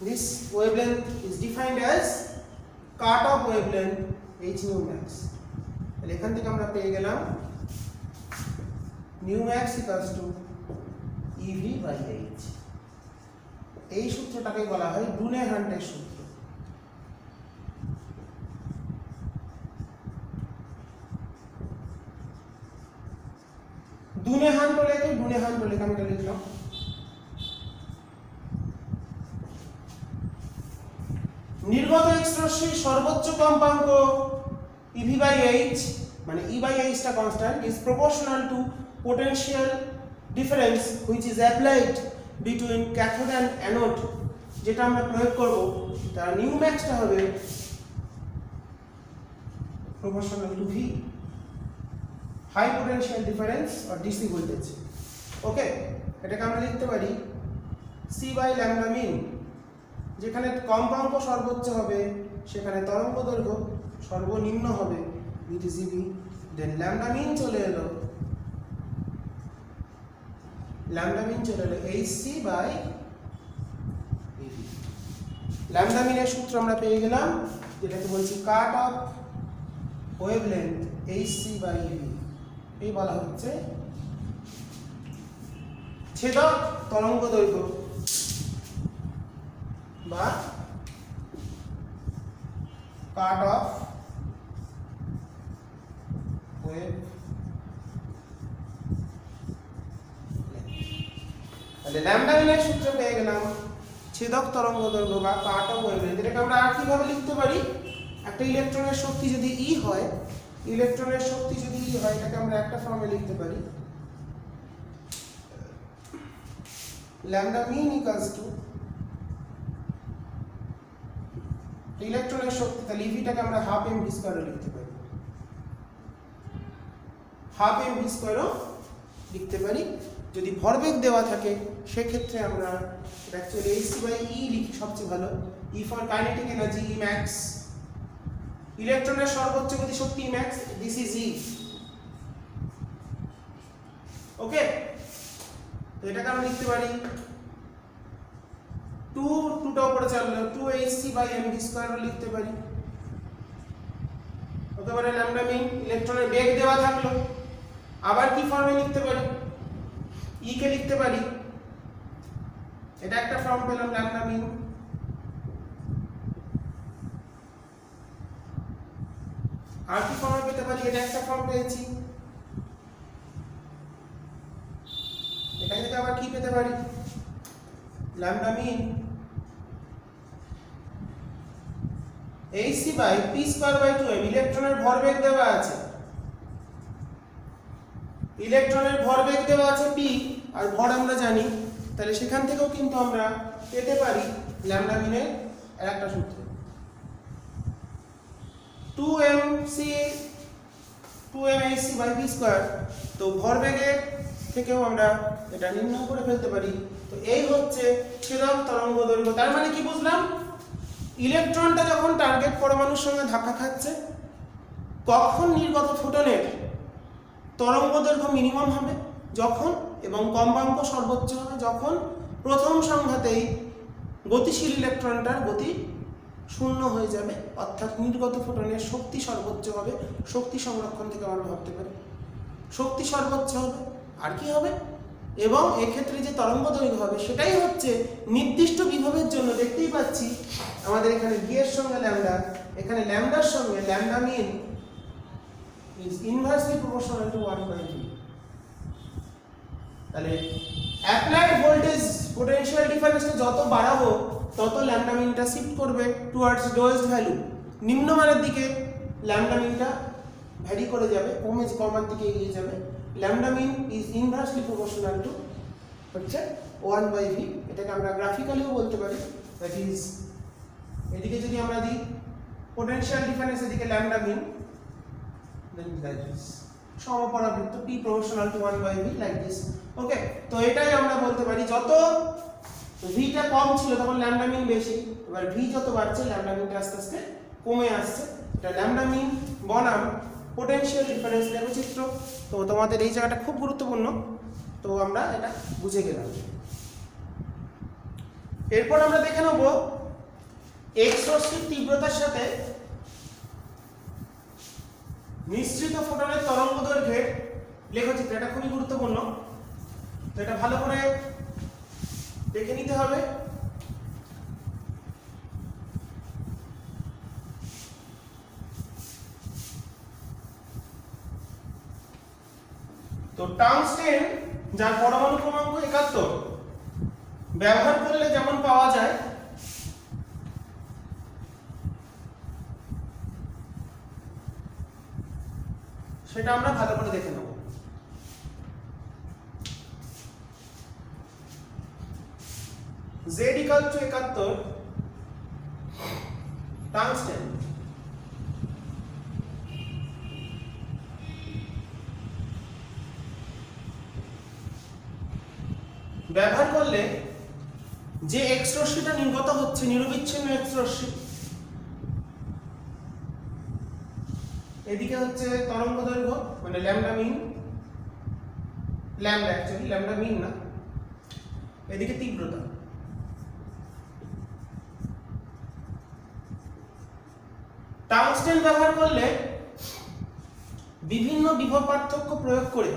This wavelength is defined as cut-off wavelength h nu max. তাহলে এখান থেকে আমরা পেয়ে গেলাম nu max equals to ev by h। এই সূত্রটাকে বলা হয় ডুনে-হান্টের সূত্র। ডুনে-হান্ট লেখে, ডুনে-হান্ট লেখে আমি এটা লিখলাম। নির্গত এক্স রশ্মির সর্বোচ্চ কম্পাঙ্ক ইভি বাই এইচ, মানে ই বাই এইচটা constant, is proportional to potential difference which is applied between cathode and anode. যেটা আমরা প্রয়োগ করব তার নিউ ম্যাক্সটা হবে proportional to V, high potential difference আর ডিসি ভোল্টেজ। ওকে, এটাকে আমরা লিখতে পারি সি বাই ল্যামডা মিন। যেখানে কম্পাঙ্ক সর্বোচ্চ হবে সেখানে তরঙ্গ দৈর্ঘ্য সর্বনিম্ন হবে, it is eV. Then lambda min চলে এলো, এইচসি বাই ইভি। ল্যামডা মিনের সূত্র আমরা পেয়ে গেলাম, যেটাকে বলছি cut off wavelength HC by EV. এই বলা হচ্ছে ছেদক তরঙ্গ দৈর্ঘ্য বা কাট অফ ওয়েভ লেন্থ। তাহলে ল্যামডা মিন এর সূত্র পেয়ে গেলাম ছেদক তরঙ্গ দৈর্ঘ্য বা কাট অফ ওয়েভলেন্থ। এটাকে আমরা আর কিভাবে লিখতে পারি, একটা ইলেকট্রনের শক্তি যদি ই হয়, ইলেকট্রনের শক্তি যদি ই হয়, এটাকে আমরা একটা ফর্মে লিখতে পারি ল্যামডা মিন ইকুয়ালস টু ইলেকট্রনের শক্তি, তাহলে ইভিটাকে আমরা হাফ এম ভি স্কয়ার লিখতে পারি, হাফ এম ভি স্কয়ারও লিখতে পারি। যদি ভরবেগ দেওয়া থাকে সেক্ষেত্রে আমরা অ্যাকচুয়ালি এসি বাই ই লিখি সবচেয়ে ভালো। E for kinetic energy, E max, ইলেকট্রনের সর্বোচ্চ গতি শক্তি ই ম্যাক্স, দিস ইজ ই। ওকে, তো এটাকে আমরা লিখতে পারি 2টা উপরে চললো 2hc বাই mv স্কয়ার লিখতে পারি। হতে পারে ল্যামডা মিন, ইলেকট্রনের বেগ দেওয়া থাকলো, আবার কি ফর্মে লিখতে পারি, ই কে লিখতে পারি, এটা একটা ফর্ম পেলাম ল্যামডা মিন। আর কি ফর্মে পেতে পারি, এটা একটা ফর্ম পেয়েছি, এটা থেকে আবার কি পেতে পারি, lambda min hc by p square by 2m। ইলেকট্রনের ভরবেগ দেওয়া আছে, ইলেকট্রনের ভরবেগ দেওয়া আছে p, আর ভর আমরা জানি, তাহলে সেখান থেকেও কিন্তু আমরা পেতে পারি ল্যামডা মিনের আরেকটা সূত্র 2mhc বাই p স্কয়ার। তো ভরবেগের থেকেও আমরা এটা নির্ণয় করে ফেলতে পারি। তো এই হচ্ছে ছেদক তরঙ্গ দৈর্ঘ্য। তার মানে কি বুঝলাম, ইলেকট্রনটা যখন টার্গেট পরমাণুর সঙ্গে ধাক্কা খাচ্ছে, কখন নির্গত ফোটনের তরঙ্গ দৈর্ঘ্য মিনিমাম হবে, যখন, এবং কম্পাঙ্ক সর্বোচ্চ হবে যখন প্রথম সংঘাতেই গতিশীল ইলেকট্রনটার গতি শূন্য হয়ে যাবে, অর্থাৎ নির্গত ফোটনের শক্তি সর্বোচ্চ হবে। শক্তি সংরক্ষণ থেকে আমরা ভাবতে পারি শক্তি সর্বোচ্চ হবে, আর কি হবে, এবং এক্ষেত্রে যে তরঙ্গ দৈর্ঘ্য হবে সেটাই হচ্ছে নির্দিষ্ট বিভবের জন্য। দেখতেই পাচ্ছি আমাদের এখানে ভি এর সঙ্গে ল্যামডা, এখানে ল্যামডার সঙ্গে lambda min is inversely proportional to 1/v। তাহলে অ্যাপ্লাইড ভোল্টেজ পোটেনশিয়াল ডিফারেন্সটা যত বাড়াবো তত ল্যামডা মিনটা শিফট করবে টুয়ার্ডস লোয়েস্ট ভ্যালু, নিম্নমানের দিকে ল্যামডা মিনটা ভ্যারি করে যাবে, কমার দিকে এগিয়ে যাবে। Lambda min is inversely proportional to হচ্ছে 1/v। এটাকে আমরা গ্রাফিক্যালিও বলতে পারি, দ্যাট ইজ এদিকে যদি আমরা দিই পোটেনশিয়াল ডিফারেন্স, এদিকে lambda min, then like this সমপরাবৃত্ত p proportional to 1/v like this. Okay, তো এটাই আমরা বলতে পারি যত v টা কম ছিল তখন ল্যামডা মিন বেশি, এবার v যত বাড়ছে ল্যামডা মিনটা আস্তে আস্তে কমে আসছে। এটা ল্যামডা মিন বনাম পোটেনশিয়াল ডিফারেন্স লেখচিত্র। তো তোমাদের এই জায়গাটা খুব গুরুত্বপূর্ণ, তো আমরা এটা বুঝে গেলাম। এরপর আমরা দেখে নেব এক্স রশ্মির তীব্রতার সাথে নিঃসৃত ফোটনের তরঙ্গ দৈর্ঘ্যের লেখচিত্র। এটা খুবই গুরুত্বপূর্ণ, তো এটা ভালো করে দেখে নিতে হবে। তো টাংস্টেন যার পরমাণু ক্রমাঙ্ক 71 ব্যবহার করলে যেমন পাওয়া যায় সেটা আমরা ভালো করে দেখে নেব। Z equal to 71 টাংস্টেন ব্যবহার করলে যে এক্স রশ্মিটা নির্গত হচ্ছে, নিরবিচ্ছিন্ন এক্স রশ্মি, এদিকে হচ্ছে তরঙ্গ দৈর্ঘ্য মানে ল্যামডা মিন, ল্যামডা অ্যাকচুয়ালি ল্যামডা মিন না, এদিকে তীব্রতা। টাংস্টেন ব্যবহার করলে বিভিন্ন বিভব পার্থক্য প্রয়োগ করে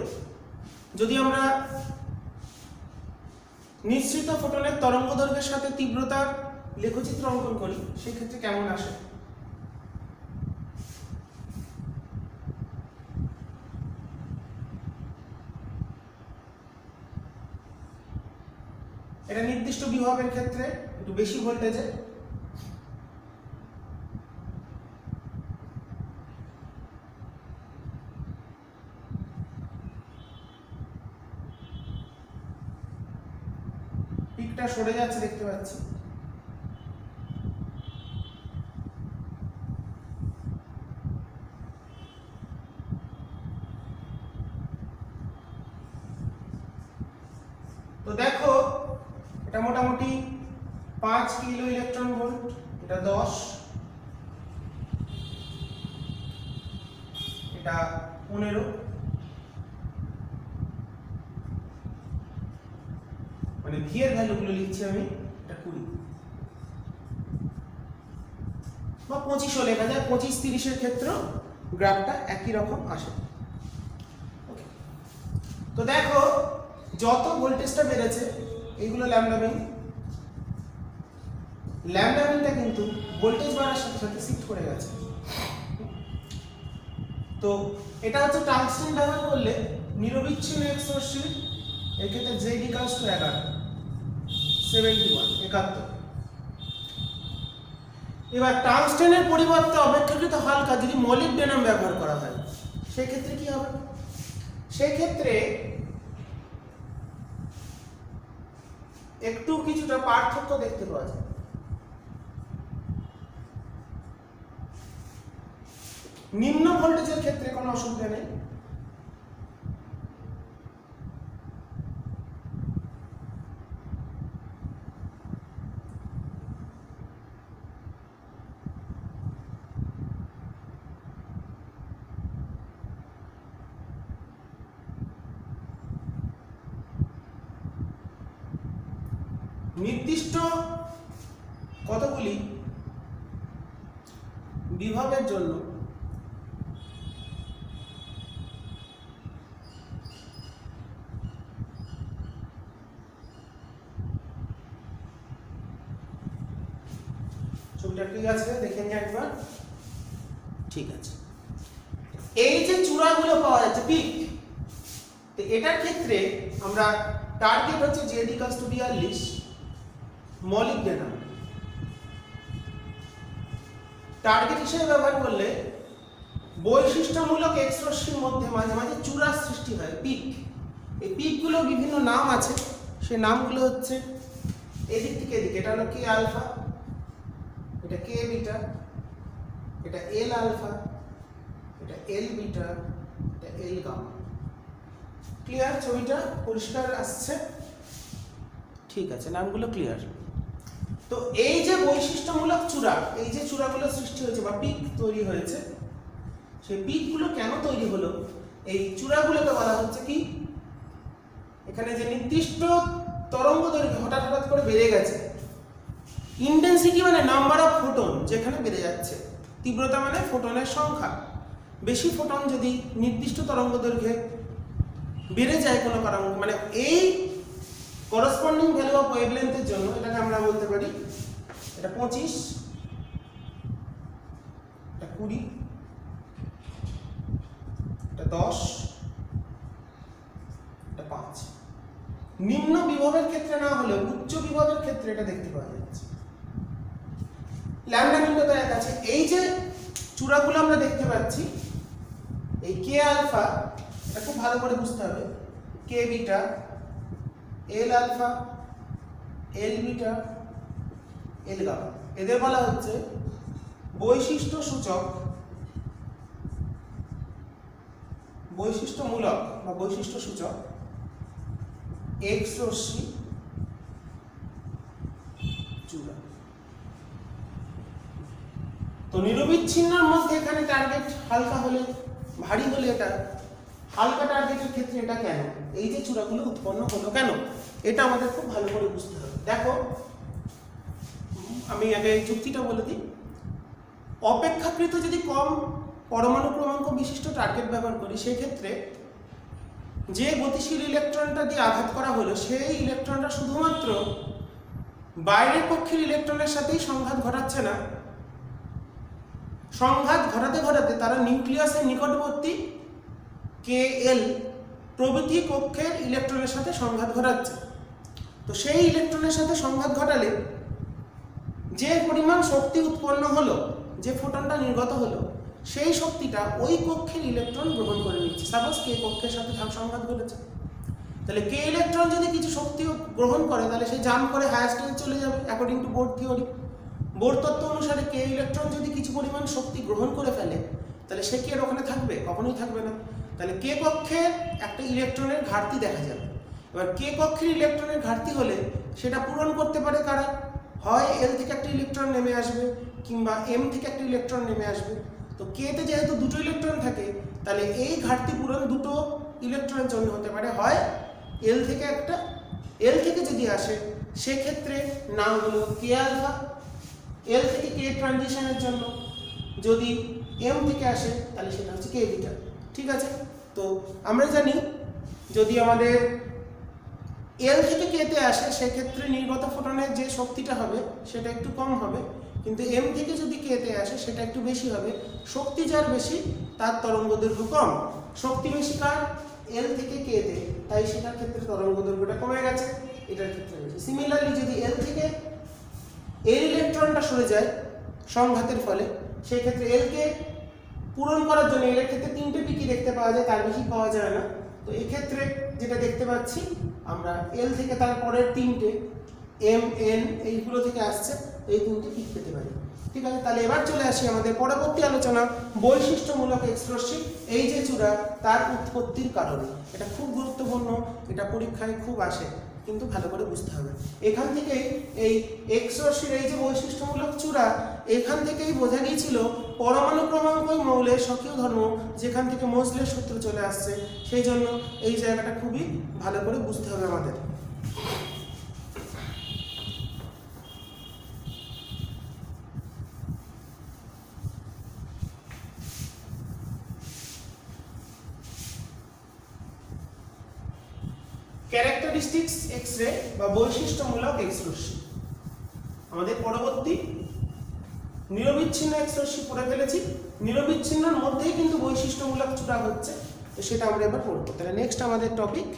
যদি আমরা নিঃসৃত ফোটনের তরঙ্গ দৈর্ঘ্যের সাথে তীব্রতার লেখচিত্র অঙ্কন করি, সেক্ষেত্রে কেমন আসে। এটা নির্দিষ্ট বিভবের ক্ষেত্রে একটু বেশি ভোল্টেজে। পিকটা সরে যাচ্ছে দেখতে পাচ্ছি। তো দেখো এটা মোটামুটি 5 কিলো ইলেকট্রন ভোল্ট, এটা 10, এটা 15, মানে ভি এর ভ্যালুগুলো লিখছি আমি, এটা 20 বা 25ও লেখা যায়। 25-30 এর ক্ষেত্রে গ্রাফটা একই রকম আসে। ওকে, তো দেখো যত ভোল্টেজটা বেড়েছে এইগুলো ল্যামডা মিন, ল্যামডা মিনটা কিন্তু ভোল্টেজ বাড়ার সাথে সাথে শিফট করে গেছে। তো এটা হচ্ছে টাংস্টেন ব্যবহার করলে নিরবিচ্ছিন্ন এক্স রশ্মি, এর ক্ষেত্রে Z ইকুয়ালস টু 11, 71, 71। এবার টাংস্টেনের পরিবর্তে অপেক্ষাকৃত হালকা যদি মলিবডেনাম ব্যবহার করা হয় সেই ক্ষেত্রে কি হবে? সেই ক্ষেত্রে একটু কিছুটা পার্থক্য দেখতে পাওয়া যায়। নিম্ন ভোল্টেজের ক্ষেত্রে কোনো অসুবিধা নেই, নির্দিষ্ট কতগুলি বিভবের জন্য ছবিটা ঠিক আছে, দেখে নিই একবার। ঠিক আছে, এই যে চূড়াগুলো পাওয়া যাচ্ছে পিক, তো এটার ক্ষেত্রে আমরা টার্গেট হচ্ছে Z equals to 42, molybdenum target হিসেবে ব্যবহার করলে বৈশিষ্ট্যমূলক এক্স রশ্মির মধ্যে মাঝে মাঝে চূড়ার সৃষ্টি হয়, পিক। এই পিকগুলো বিভিন্ন নাম আছে, সেই নামগুলো হচ্ছে এদিক থেকে এদিকে, এটা হলো কে আলফা, এটা কে বিটা, এটা এল আলফা, এটা এল বিটা, এটা এল গামা। ক্লিয়ার? ছবিটা পরিষ্কার আসছে? ঠিক আছে, নামগুলো ক্লিয়ার। তো এই যে বৈশিষ্ট্যমূলক চূড়া, এই যে চূড়াগুলো সৃষ্টি হয়েছে বা পিক তৈরি হয়েছে, সেই পিকগুলো কেন তৈরি হলো? এই চূড়াগুলোকে বলা হচ্ছে কি, এখানে যে নির্দিষ্ট তরঙ্গ দৈর্ঘ্য হঠাৎ হঠাৎ করে বেড়ে গেছে, ইন্টেন্সিটি মানে নাম্বার অফ ফোটন যেখানে বেড়ে যাচ্ছে, তীব্রতা মানে ফোটনের সংখ্যা। বেশি ফোটন যদি নির্দিষ্ট তরঙ্গ দৈর্ঘ্যে বেড়ে যায় কোনো কারণ, মানে এই করসপন্ডিং ভ্যালু অফ ওয়েভলেন্থের জন্য এটাকে আমরা বলতে পারি এটা 25, এটা 20, এটা 10, এটা 5। নিম্ন বিভবের ক্ষেত্রে না হলেও উচ্চ বিভবের ক্ষেত্রে এটা দেখতে পাওয়া যাচ্ছে। ল্যামডা মিনটা তো এক আছে। এই যে চূড়াগুলো আমরা দেখতে পাচ্ছি, এই কে আলফা, এটা খুব ভালো করে বুঝতে হবে, K beta, L alpha, L beta, L gamma, এদের বলা হচ্ছে বৈশিষ্ট্য সূচক, বৈশিষ্ট্যমূলক বা বৈশিষ্ট্য সূচক এক্স রশ্মি চূড়া। তো নিরবিচ্ছিন্নর মধ্যে এখানে টার্গেট হালকা হলে, ভারী হলে, এটা হালকা টার্গেটের ক্ষেত্রে এটা কেন, এই যে চূড়াগুলো উৎপন্ন হলো কেন, এটা আমাদের খুব ভালো করে বুঝতে হবে। দেখো আমি আগে যুক্তিটা বলে দিই। অপেক্ষাকৃত যদি কম পরমাণু ক্রমাঙ্ক বিশিষ্ট টার্গেট ব্যবহার করি, সেক্ষেত্রে যে গতিশীল ইলেকট্রনটা দিয়ে আঘাত করা হলো সেই ইলেকট্রনটা শুধুমাত্র বাইরের কক্ষের ইলেকট্রনের সাথেই সংঘাত ঘটাচ্ছে না, সংঘাত ঘটাতে ঘটাতে তারা নিউক্লিয়াসের নিকটবর্তী কে এল প্রভৃতি কক্ষের ইলেকট্রনের সাথে সংঘাত ঘটাচ্ছে। তো সেই ইলেকট্রনের সাথে সংঘাত ঘটালে যে পরিমাণ শক্তি উৎপন্ন হলো, যে ফোটনটা নির্গত হলো, সেই শক্তিটা ওই কক্ষের ইলেকট্রন গ্রহণ করে নিচ্ছে। সাপোজ কে কক্ষের সাথে সংঘাত ঘটেছে, তাহলে কে ইলেকট্রন যদি কিছু শক্তি গ্রহণ করে তাহলে সে জাম্প করে হায়ার স্টেজে চলে যাবে according to Bohr theory. Bohr তত্ত্ব অনুসারে কে ইলেকট্রন যদি কিছু পরিমাণ শক্তি গ্রহণ করে ফেলে তাহলে সে কি আর ওখানে থাকবে? কখনোই থাকবে না। তাহলে কে কক্ষের একটা ইলেকট্রনের ঘাটতি দেখা যাবে। এবার কে কক্ষের ইলেকট্রনের ঘাটতি হলে সেটা পূরণ করতে পারে কারা? হয় এল থেকে একটা ইলেকট্রন নেমে আসবে কিংবা এম থেকে একটা ইলেকট্রন নেমে আসবে। তো কে তে যেহেতু দুটো ইলেকট্রন থাকে তাহলে এই ঘাটতি পূরণ দুটো ইলেকট্রনের জন্য হতে পারে, হয় এল থেকে একটা, এল থেকে যদি আসে সেক্ষেত্রে নাম হলো কে আলফা, এল থেকে কে ট্রানজিশনের জন্য। যদি এম থেকে আসে তাহলে সেটা হচ্ছে কে বিটা। ঠিক আছে, তো আমরা জানি যদি আমাদের এল থেকে কে তে আসে সেক্ষেত্রে নির্গত ফোটনের যে শক্তিটা হবে সেটা একটু কম হবে, কিন্তু এম থেকে যদি কে তে আসে সেটা একটু বেশি হবে। শক্তি যার বেশি তার তরঙ্গদৈর্ঘ্য কম। শক্তি বেশি কার? এল থেকে কে তে, তাই সেটার ক্ষেত্রে তরঙ্গদৈর্ঘ্যটা কমে গেছে, এটার ক্ষেত্রে বেশি। সিমিলারলি যদি এল থেকে এল ইলেকট্রনটা সরে যায় সংঘাতের ফলে, সেই ক্ষেত্রে এল কে পূরণ করার জন্য এর ক্ষেত্রে তিনটে পিকি দেখতে পাওয়া যায়, তার বেশি পাওয়া যায় না। তো এই ক্ষেত্রে যেটা দেখতে পাচ্ছি আমরা এল থেকে তারপরের তিনটে এম এন এইগুলো থেকে আসছে, এই তিনটে পিক পেতে পারি। ঠিক আছে, তাহলে এবার চলে আসি আমাদের পরবর্তী আলোচনা, বৈশিষ্ট্যমূলক এক্স রশ্মি। এই যে চূড়া তার উৎপত্তির কারণে, এটা খুব গুরুত্বপূর্ণ, এটা পরীক্ষায় খুব আসে, কিন্তু ভালো করে বুঝতে হবে। এখান থেকেই এই এক্স রশ্মির এই যে বৈশিষ্ট্যমূলক চূড়া, এখান থেকেই বোঝা গিয়েছিল পরমাণু ক্রমাঙ্কই মৌলের স্বকীয় ধর্ম, যেখান থেকে মোজলের সূত্র চলে আসছে। সেই জন্য এই জায়গাটা খুবই ভালো করে বুঝতে হবে আমাদের। ক্যারেক্টারিস্টিক্স এক্স রে বা বৈশিষ্ট্যমূলক এক্স রশ্মি। আমাদের পরবর্তী নিরবিচ্ছিন্ন এক্স রশ্মি পড়ে ফেলেছি, নিরবিচ্ছিন্নর মধ্যেই কিন্তু বৈশিষ্ট্যমূলক চূড়া হচ্ছে, তো সেটা আমরা এবার পড়বো। তাহলে নেক্সট আমাদের টপিক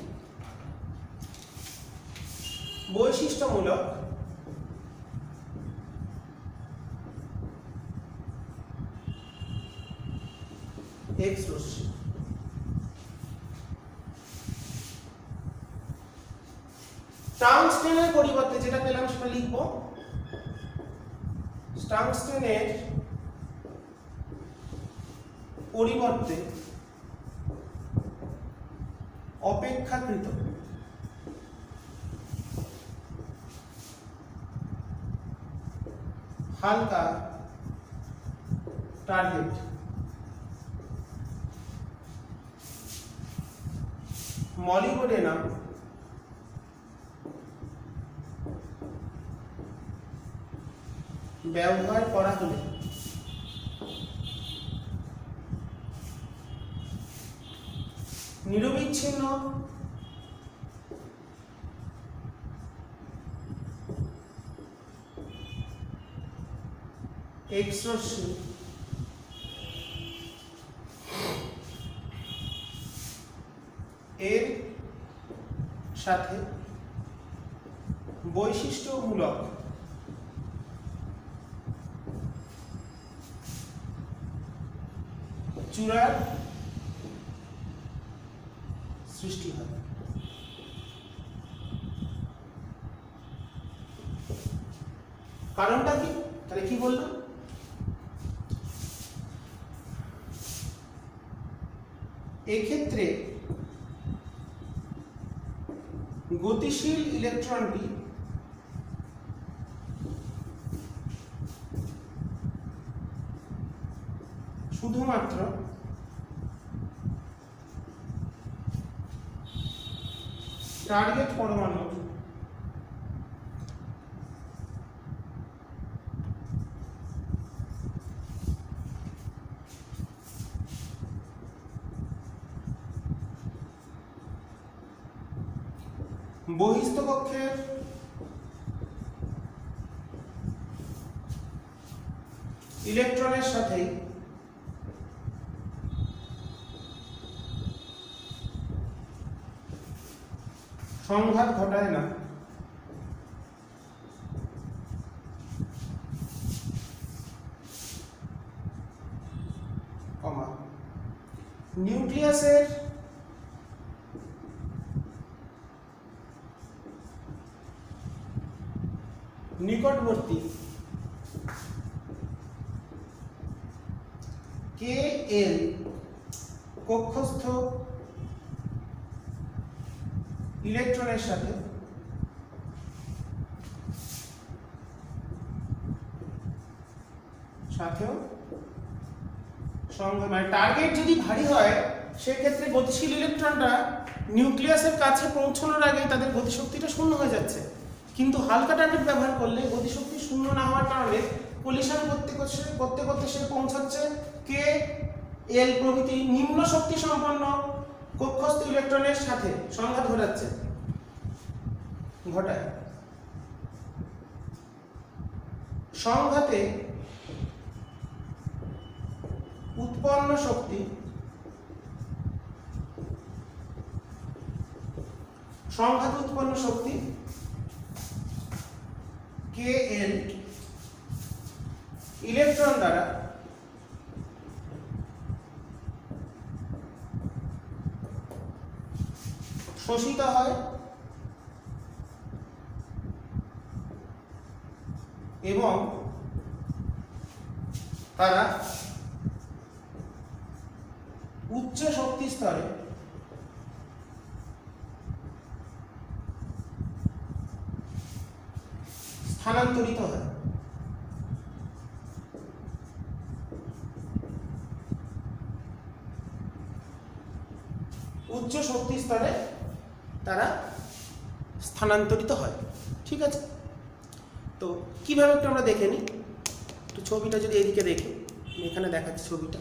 বৈশিষ্ট্যমূলক এক্স রশ্মি। টাংস্টেনের পরিবর্তে যেটা পেলাম সেটা লিখবো। টাংস্টেনের পরিবর্তে অপেক্ষাকৃত হালকা টার্গেট মলিবডেনাম ব্যবহার করা হলে নিরবিচ্ছিন্ন এক্স রশ্মি এর সাথে বৈশিষ্ট্যমূলক চূড়ার সৃষ্টি হয়। কারণটা কি? তাহলে কি বললাম, এক্ষেত্রে গতিশীল ইলেকট্রনটি শুধুমাত্র টার্গেট পরমাণু বহিস্থ কক্ষের ইলেকট্রনের সাথেই সংঘাত ঘটায় না। নিউক্লিয়াসের নিকটবর্তী Kl কক্ষস্থ ইলেকট্রনের সাথেও সংঘাত, মানে টার্গেট যদি ভারী হয় সেক্ষেত্রে গতিশীল ইলেকট্রনটা নিউক্লিয়াসের কাছে পৌঁছানোর আগেই তাদের গতিশক্তিটা শূন্য হয়ে যাচ্ছে। কিন্তু হালকা টার্গেট ব্যবহার করলে গতিশক্তি শূন্য না হওয়ার কারণে কলিশন করতে করতে সে পৌঁছাচ্ছে কে এল প্রভৃতি নিম্ন শক্তি সম্পন্ন কক্ষস্থ ইলেকট্রনের সাথে সংঘাত ঘটায়। সংঘাতে উৎপন্ন শক্তি Kl ইলেকট্রন দ্বারা শোষিত হয় এবং তারা উচ্চ শক্তি স্তরে স্থানান্তরিত হয়। উচ্চ শক্তি স্তরে তারা স্থানান্তরিত হয়। ঠিক আছে, তো কিভাবে একটু আমরা দেখে নিই। একটু ছবিটা যদি এদিকে দেখি, এখানে দেখাচ্ছি ছবিটা।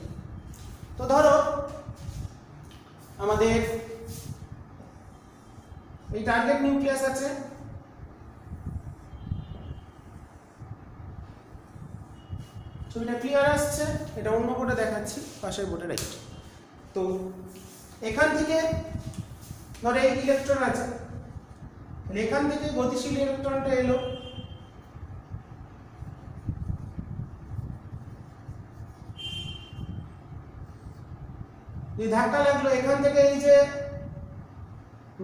তো ধরো আমাদের এই টার্গেট নিউক্লিয়াস আছে, ছবিটা ক্লিয়ার আসছে? এটা অন্য বোর্ডে দেখাচ্ছি, পাশের বোর্ডে রাইট। তো এখান থেকে ধরে এই ইলেকট্রন আছে, এখান থেকে গতিশীল ইলেকট্রনটা এলো, এই ধাক্কা লাগলো, এখান থেকে এই যে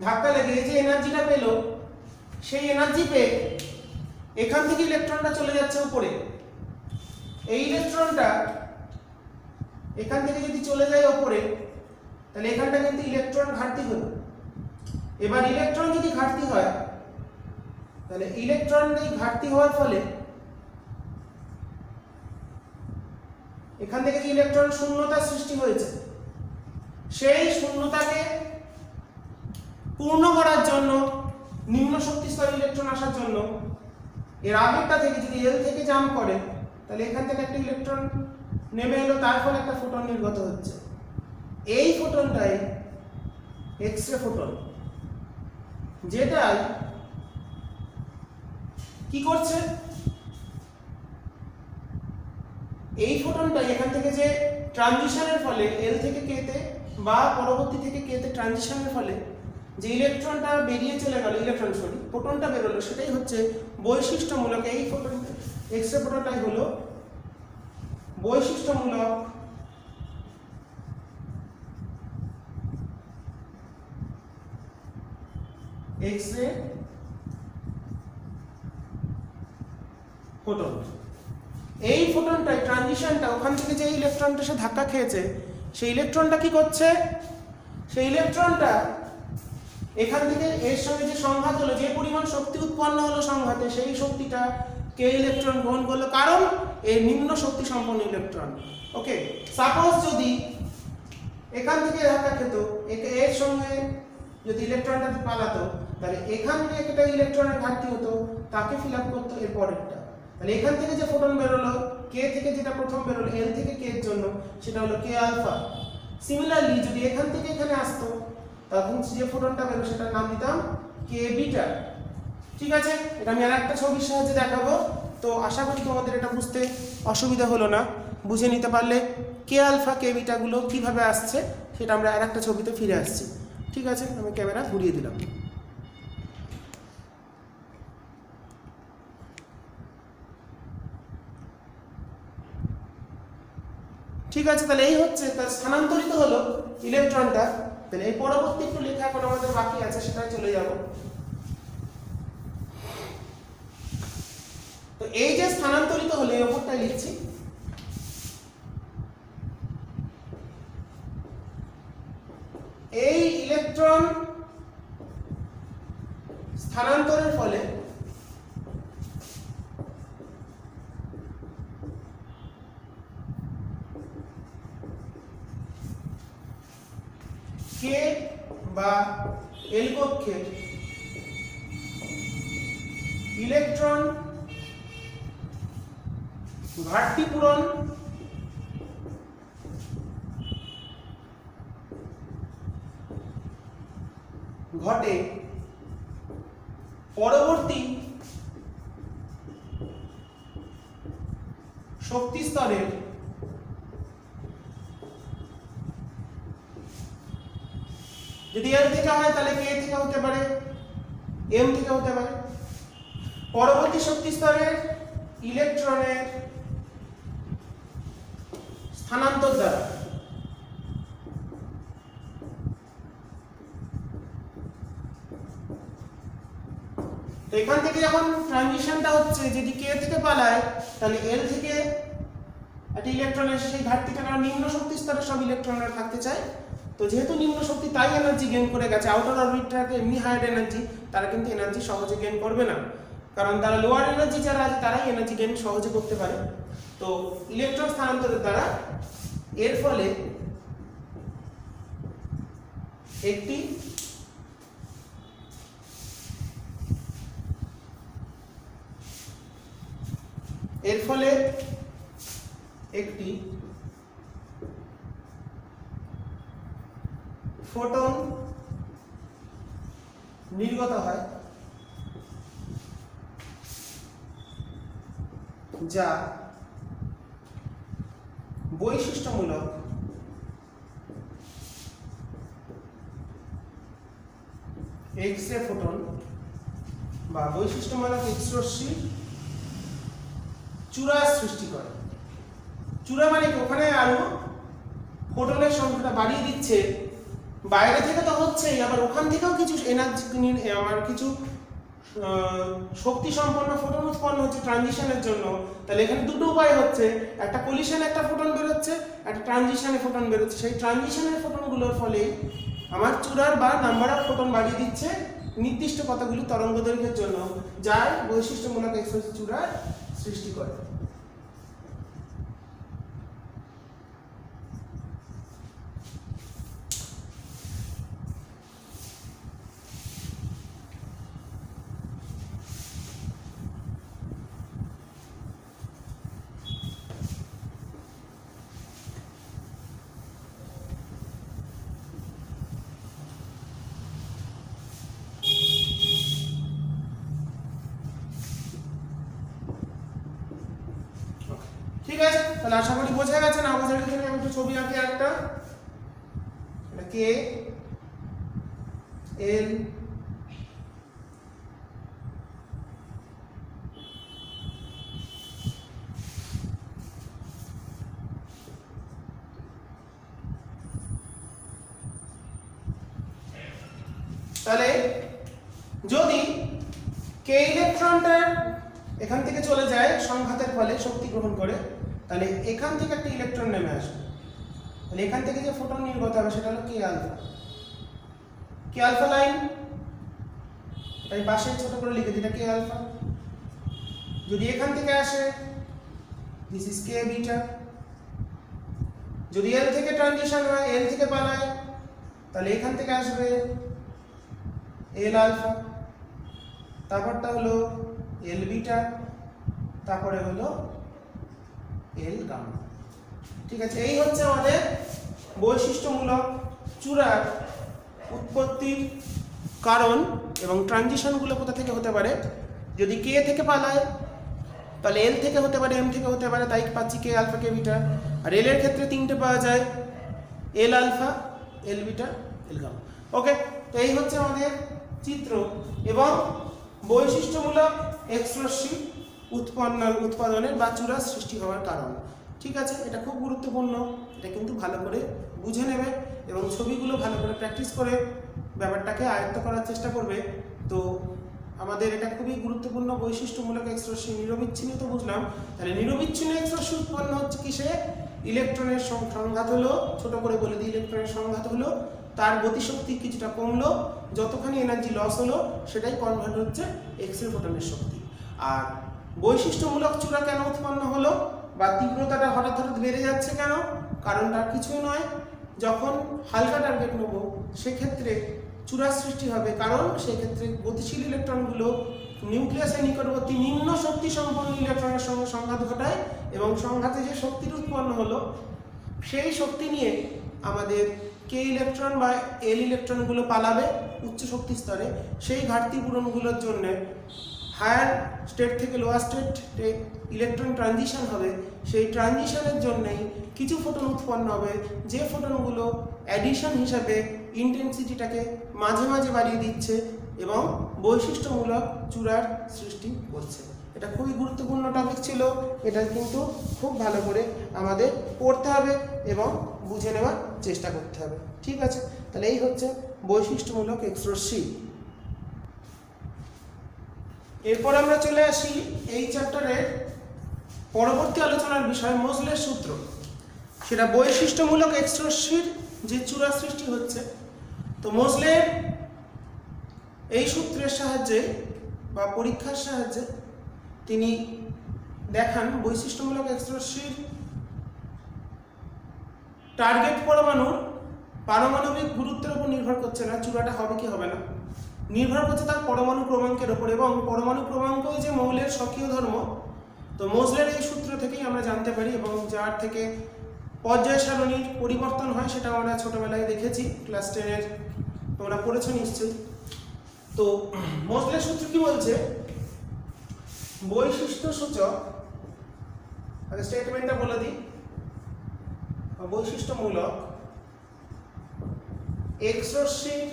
ধাক্কা লেগে এই যে এনার্জিটা পেলো, সেই এনার্জি পেয়ে এখান থেকে ইলেকট্রনটা চলে যাচ্ছে উপরে। এই ইলেকট্রনটা এখান থেকে যদি চলে যায় উপরে, তাহলে এখানটা কিন্তু ইলেকট্রন ঘাটতি হলো। এবার ইলেকট্রন যদি ঘাটতি হয়, তাহলে ইলেকট্রন ঘাটতি হওয়ার ফলে এখান থেকে যে ইলেকট্রন শূন্যতা সৃষ্টি হয়েছে, সেই শূন্যতাকে পূর্ণ করার জন্য নিম্ন শক্তি স্তরে ইলেকট্রন আসার জন্য এর আগেরটা থেকে যদি এল থেকে জাম্প করে, তাহলে এখান থেকে একটা ইলেকট্রন নেমে এলো, তার ফলে একটা ফোটন নির্গত হচ্ছে। এই ফোটনটাই এক্স রে ফোটন, যেটাই কি করছে, এই ফোটনটাই এখান থেকে যে ট্রানজিশনের ফলে এল থেকে কে তে বা পরবর্তী থেকে কে তে ট্রানজিশনের ফলে যে ইলেকট্রনটা বেরিয়ে চলে গেল, ফোটনটা বেরোলো, সেটাই হচ্ছে বৈশিষ্ট্যমূলক। এই ফোটন এক্স রে ফোটনটাই হলো বৈশিষ্ট্যমূলক এক্স রে ফোটন। এই ফোটনটাই ট্রানজিশনটা ওখান থেকে যে ইলেকট্রনটা সে ধাক্কা খেয়েছে, সেই ইলেকট্রনটা কি করছে, সেই ইলেকট্রনটা এখান থেকে এর সঙ্গে যে সংঘাত হলো, যে পরিমাণ শক্তি উৎপন্ন হলো সংঘাতে, সেই শক্তিটা কে ইলেকট্রন গ্রহণ করলো, কারণ এই নিম্ন শক্তি সম্পন্ন ইলেকট্রন। ওকে, সাপোজ যদি এখান থেকে ধাক্কা খেত, এর সঙ্গে যদি ইলেকট্রনটা পালাতো, তাহলে এখান থেকে একটা ইলেকট্রনের ঘাটতি হতো, তাকে ফিল আপ করতো এর পরেরটা। তাহলে এখান থেকে যে ফোটন বেরোলো, কে থেকে যেটা প্রথম বেরোলো এল থেকে কে এর জন্য, সেটা হলো কে আলফা। সিমিলারলি যদি এখান থেকে এখানে আসতো, তখন যে ফোটনটা বেরো সেটার নাম দিতাম কে বিটা। ঠিক আছে, এটা আমি আরেকটা ছবির সাহায্যে দেখাবো। তো আশা করি তোমাদের এটা বুঝতে অসুবিধা হলো না, বুঝে নিতে পারলে কে আলফা কে বিটাগুলো কীভাবে আসছে সেটা আমরা আরেকটা ছবিতে ফিরে আসছি। ঠিক আছে, আমি ক্যামেরা ঘুরিয়ে দিলাম। ঠিক আছে, তাহলে এই হচ্ছে তার স্থানান্তরিত হলো ইলেকট্রনটা। তাহলে এই পরবর্তী একটু লেখা এখন আমাদের বাকি আছে, সেটাই চলে যাব। তো এই যে স্থানান্তরিত হলো এই ওপরটাই লিখছি, এই ইলেকট্রন স্থানান্তরের ফলে কে বা এল কক্ষের ইলেকট্রন ঘাটতি পূরণ ঘটে পরবর্তী শক্তি স্তরের যদি এল থেকে হয় তাহলে কে থেকে হতে পারে, এম থেকে হতে পারে। পরবর্তী শক্তি স্তরের ইলেকট্রনের স্থানান্তর দ্বারা তো এখান থেকে যখন ট্রানজিশনটা হচ্ছে, যদি কে থেকে পালায় তাহলে এল থেকে একটা ইলেকট্রন এসে সেই ঘাটতিটা, কারণ নিম্ন শক্তি স্তরে সব ইলেকট্রনরা থাকতে চায়। তো যেহেতু নিম্ন শক্তি তাই এনার্জি গেইন করে গেছে, আউটার অরবিটটাকে এমনি হায়ার এনার্জি, তারা কিন্তু এনার্জি সহজে গেইন করবে না, কারণ তারা লোয়ার এনার্জি যারা আছে তারাই এনার্জি গেইন সহজে করতে পারে। তো ইলেকট্রন স্থানান্তরের দ্বারা এর ফলে একটি ফোটন নির্গত হয়, যা বৈশিষ্ট্যমূলক এক্স-রে ফোটন বা বৈশিষ্ট্যমূলক এক্স রশ্মি চূড়া সৃষ্টি করে। চূড়া মানে ওখানে আরো ফোটনের সংখ্যাটা বাড়িয়ে দিচ্ছে, বাইরে থেকে তো হচ্ছেই, আবার ওখান থেকেও কিছু এনার্জি আমার কিছু শক্তি সম্পন্ন ফোটন উৎপন্ন হচ্ছে ট্রানজিশনের জন্য। তাহলে এখানে দুটো উপায় হচ্ছে, একটা কলিশনে একটা ফোটন বেরোচ্ছে, একটা ট্রানজিশনে ফোটন বেরোচ্ছে। সেই ট্রানজিশনের ফোটনগুলোর ফলে আমার চূড়ার বা নাম্বার অফ ফোটন বাড়িয়ে দিচ্ছে নির্দিষ্ট কতগুলি তরঙ্গ দৈর্ঘ্যের জন্য, যার বৈশিষ্ট্যমূলক এক্স রশ্মি চূড়ার সৃষ্টি করে। ঠিক আছে, তাহলে আশা করি বোঝা গেছে। না বোঝার জন্য আমি একটু ছবি আঁকি একটা, এটা কে এল তাহলে যদি কে ইলেকট্রনটা এখান থেকে চলে যায় সংঘাতের ফলে শক্তি গ্রহণ করে, তাহলে এখান থেকে একটা ইলেকট্রন নেমে আসবে, তাহলে এখান থেকে যে ফোটন নির্গত হবে সেটা হলো কে আলফা। কে আলফা লাইন তাই পাশে ছোট করে লিখে দিই, এটা কে আলফা। যদি এখান থেকে আসে দিস ইজ কে বিটা। যদি এল থেকে ট্রানজিশন হয়, এল থেকে পালায়, তাহলে এখান থেকে আসবে এল আলফা, তারপরটা হলো এল বিটা, তারপরে হলো এল গামা। ঠিক আছে, এই হচ্ছে আমাদের বৈশিষ্ট্যমূলক চূড়ার উৎপত্তির কারণ এবং ট্রানজিশনগুলো কোথা থেকে হতে পারে। যদি কে থেকে পালায় তাহলে এল থেকে হতে পারে, এম থেকে হতে পারে, তাই পাচ্ছি কে আলফা কে বিটা। আর এল এর ক্ষেত্রে তিনটে পাওয়া যায়, এল alpha, L beta, L gamma. ওকে, তো এই হচ্ছে আমাদের চিত্র এবং বৈশিষ্ট্যমূলক এক্স রশ্মি উৎপাদনের বা চূড়া সৃষ্টি হওয়ার কারণ। ঠিক আছে, এটা খুব গুরুত্বপূর্ণ, এটা কিন্তু ভালো করে বুঝে নেবে এবং ছবিগুলো ভালো করে প্র্যাকটিস করে ব্যাপারটাকে আয়ত্ত করার চেষ্টা করবে। তো আমাদের এটা খুবই গুরুত্বপূর্ণ বৈশিষ্ট্যমূলক এক্স রশ্মি। নিরবিচ্ছিন্ন তো বুঝলাম, তাহলে নিরবিচ্ছিন্ন এক্স রশ্মি উৎপন্ন হচ্ছে কিসে? ইলেকট্রনের সংঘাত হলো, ছোট করে বলে দিই, ইলেকট্রনের সংঘাত হলো, তার গতিশক্তি কিছুটা কমলো, যতখানি এনার্জি লস হলো সেটাই কনভার্ট হচ্ছে এক্স রে ফোটনের শক্তি। আর বৈশিষ্ট্যমূলক চূড়া কেন উৎপন্ন হলো বা তীব্রতাটা হঠাৎ হঠাৎ বেড়ে যাচ্ছে কেন? কারণটা কিছুই নয়, যখন হালকা টার্গেট নেব সেক্ষেত্রে চূড়ার সৃষ্টি হবে, কারণ সেক্ষেত্রে গতিশীল ইলেকট্রনগুলো নিউক্লিয়াসের নিকটবর্তী নিম্ন শক্তি সম্পন্ন ইলেকট্রনের সঙ্গে সংঘাত ঘটায় এবং সংঘাতে যে শক্তির উৎপন্ন হলো সেই শক্তি নিয়ে আমাদের কে ইলেকট্রন বা এল ইলেকট্রনগুলো পালাবে উচ্চ শক্তি স্তরে। সেই ঘাটতি পূরণগুলোর জন্য হায়ার স্টেট থেকে লোয়ার স্টেটে ইলেকট্রন ট্রানজিশন হবে, সেই ট্রানজিশনের জন্যই কিছু ফোটন উৎপন্ন হবে, যে ফোটনগুলো অ্যাডিশন হিসাবে ইন্টেন্সিটিটাকে মাঝে মাঝে বাড়িয়ে দিচ্ছে এবং বৈশিষ্ট্যমূলক চূড়ার সৃষ্টি করছে। এটা খুবই গুরুত্বপূর্ণ টপিক ছিল, এটা কিন্তু খুব ভালো করে আমাদের পড়তে হবে এবং বুঝে নেওয়ার চেষ্টা করতে হবে। ঠিক আছে, তাহলে এই হচ্ছে বৈশিষ্ট্যমূলক এক্স রশ্মি। এরপর আমরা চলে আসি এই চ্যাপ্টারের পরবর্তী আলোচনার বিষয় মোজলের সূত্র। সেটা বৈশিষ্ট্যমূলক এক্স রশ্মির যে চূড়া সৃষ্টি হচ্ছে, তো মোজলের এই সূত্রের সাহায্যে বা পরীক্ষার সাহায্যে তিনি দেখান বৈশিষ্ট্যমূলক এক্স রশ্মির টার্গেট পরমাণুর পারমাণবিক গুরুত্বের উপর নির্ভর করছে না, চূড়াটা হবে কি হবে না, নির্ভর করছে তার পরমাণু ক্রমাঙ্কের উপর, এবং পরমাণু ক্রমাঙ্কই যে মৌলের স্বকীয় ধর্ম। তো মোজলের এই সূত্র থেকেই আমরা জানতে পারি, এবং যার থেকে পর্যায় সারণীর পরিবর্তন হয় সেটা আমরা ছোটবেলায় দেখেছি, ক্লাস 10-এর তোমরা পড়েছো নিশ্চয়ই। তো মোজলের সূত্র কি বলছে? বৈশিষ্ট্য সূচক, আগে স্টেটমেন্টটা বলে দিই, বৈশিষ্ট্যমূলক এক্স রশ্মির